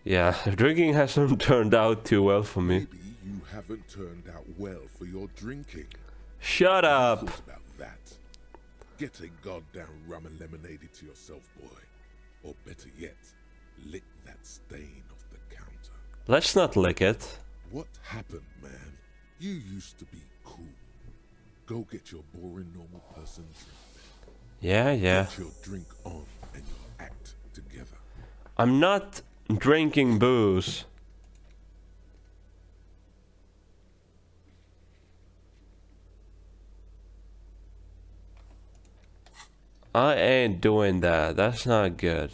Yeah, drinking hasn't turned out too well for me. Maybe you haven't turned out well for your drinking. Shut up! Thought about that. Get a goddamn rum and lemonade to yourself, boy. Or better yet, lick that stain off the counter. Let's not lick it. What happened, man? You used to be cool. Go get your boring normal person drink. Yeah. Get your drink on and your act together. I'm not drinking booze. I ain't doing that. That's not good.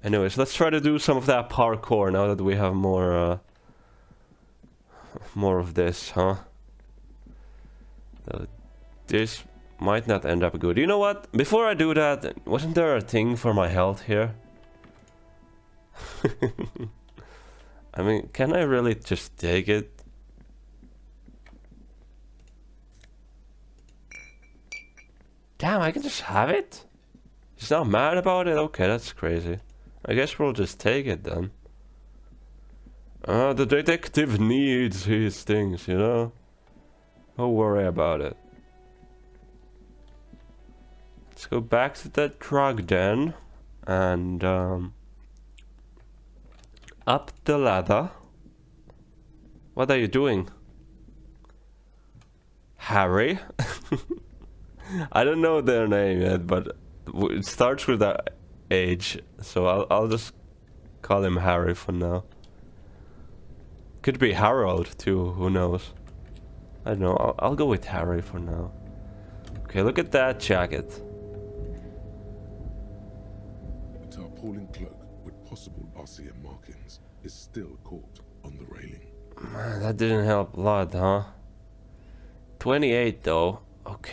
Anyways, let's try to do some of that parkour now that we have more of this, huh? This might not end up good. You know what? Before I do that, wasn't there a thing for my health here? I mean, can I really just take it? Damn, I can just have it? He's not mad about it? Okay, that's crazy. I guess we'll just take it then. The detective needs his things, you know? Don't worry about it. Let's go back to that drug den and up the ladder. What are you doing? Harry? I don't know their name yet, but it starts with a H, so I'll just call him Harry for now. Could be Harold too, who knows? I don't know, I'll go with Harry for now. Okay, look at that jacket. A tarpaulin cloak with possible RCM markings is still caught on the railing. Man, that didn't help a lot, huh? 28 though, okay.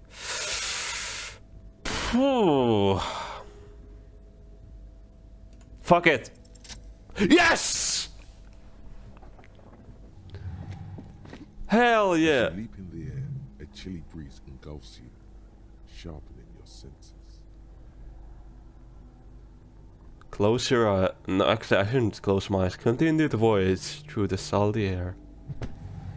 Phew. Fuck it. Yes! Hell yeah! As you leap in the air, a chilly breeze engulfs you, sharpening your senses. Close your eyes. No, actually, I shouldn't close my eyes. Continue the voyage through the salty air.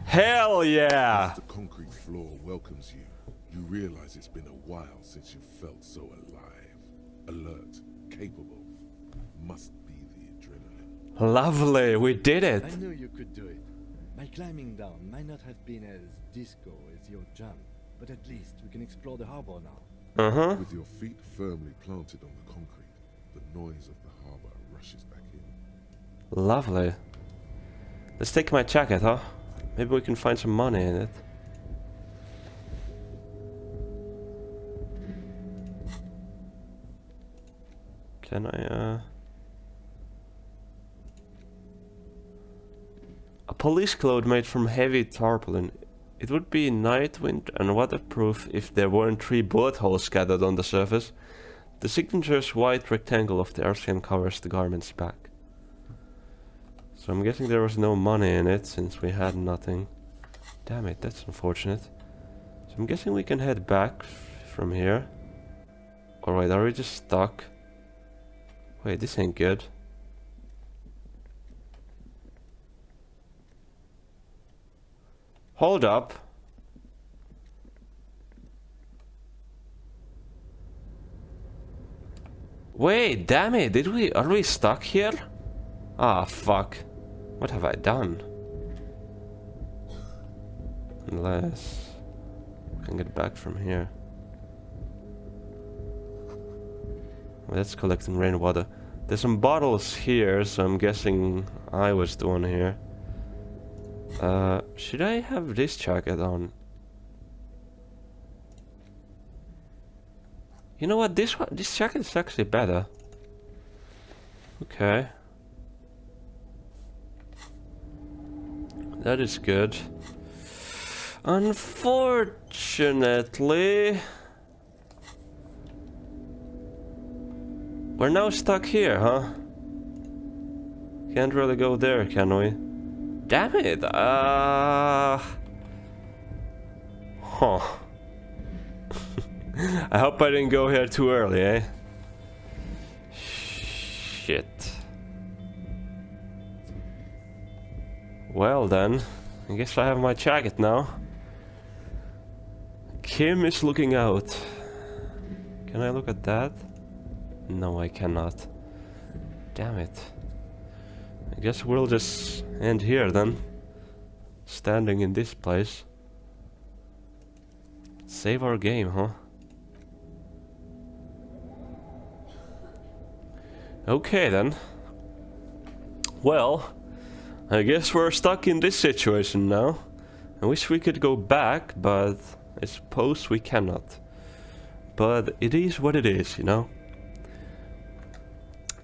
Hell yeah! As the concrete floor welcomes you, you realize it's been a while since you felt so alive, alert, capable. Must be the adrenaline. Lovely, we did it! I knew you could do it. My climbing down might not have been as disco as your jump, but at least we can explore the harbor now. Uh-huh. With your feet firmly planted on the concrete, the noise of the harbor rushes back in. Lovely. Let's take my jacket, huh? Maybe we can find some money in it. Can I, A police cloth made from heavy tarpaulin. It would be night wind and waterproof if there weren't 3 bullet holes scattered on the surface. The signature's white rectangle of the RCM covers the garment's back. So I'm guessing there was no money in it since we had nothing. Damn it, that's unfortunate. So I'm guessing we can head back from here. Alright, are we just stuck? Wait, this ain't good. Hold up. Wait, damn it, are we stuck here? Ah, fuck. What have I done? Unless we can get back from here. That's collecting rainwater. There's some bottles here, so I'm guessing I was the one here. Should I have this jacket on? You know what? This jacket is actually better. Okay. That is good. Unfortunately, we're now stuck here, huh? Can't really go there, can we? Damn it! Huh. I hope I didn't go here too early, eh? Shit. Well then, I guess I have my jacket now. Kim is looking out. Can I look at that? No, I cannot. Damn it. I guess we'll just end here then. Standing in this place. Save our game, huh? Okay then. Well, I guess we're stuck in this situation now. I wish we could go back, but I suppose we cannot. But it is what it is, you know?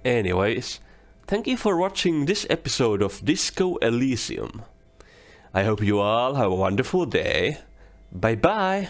Anyways, thank you for watching this episode of Disco Elysium. I hope you all have a wonderful day. Bye bye!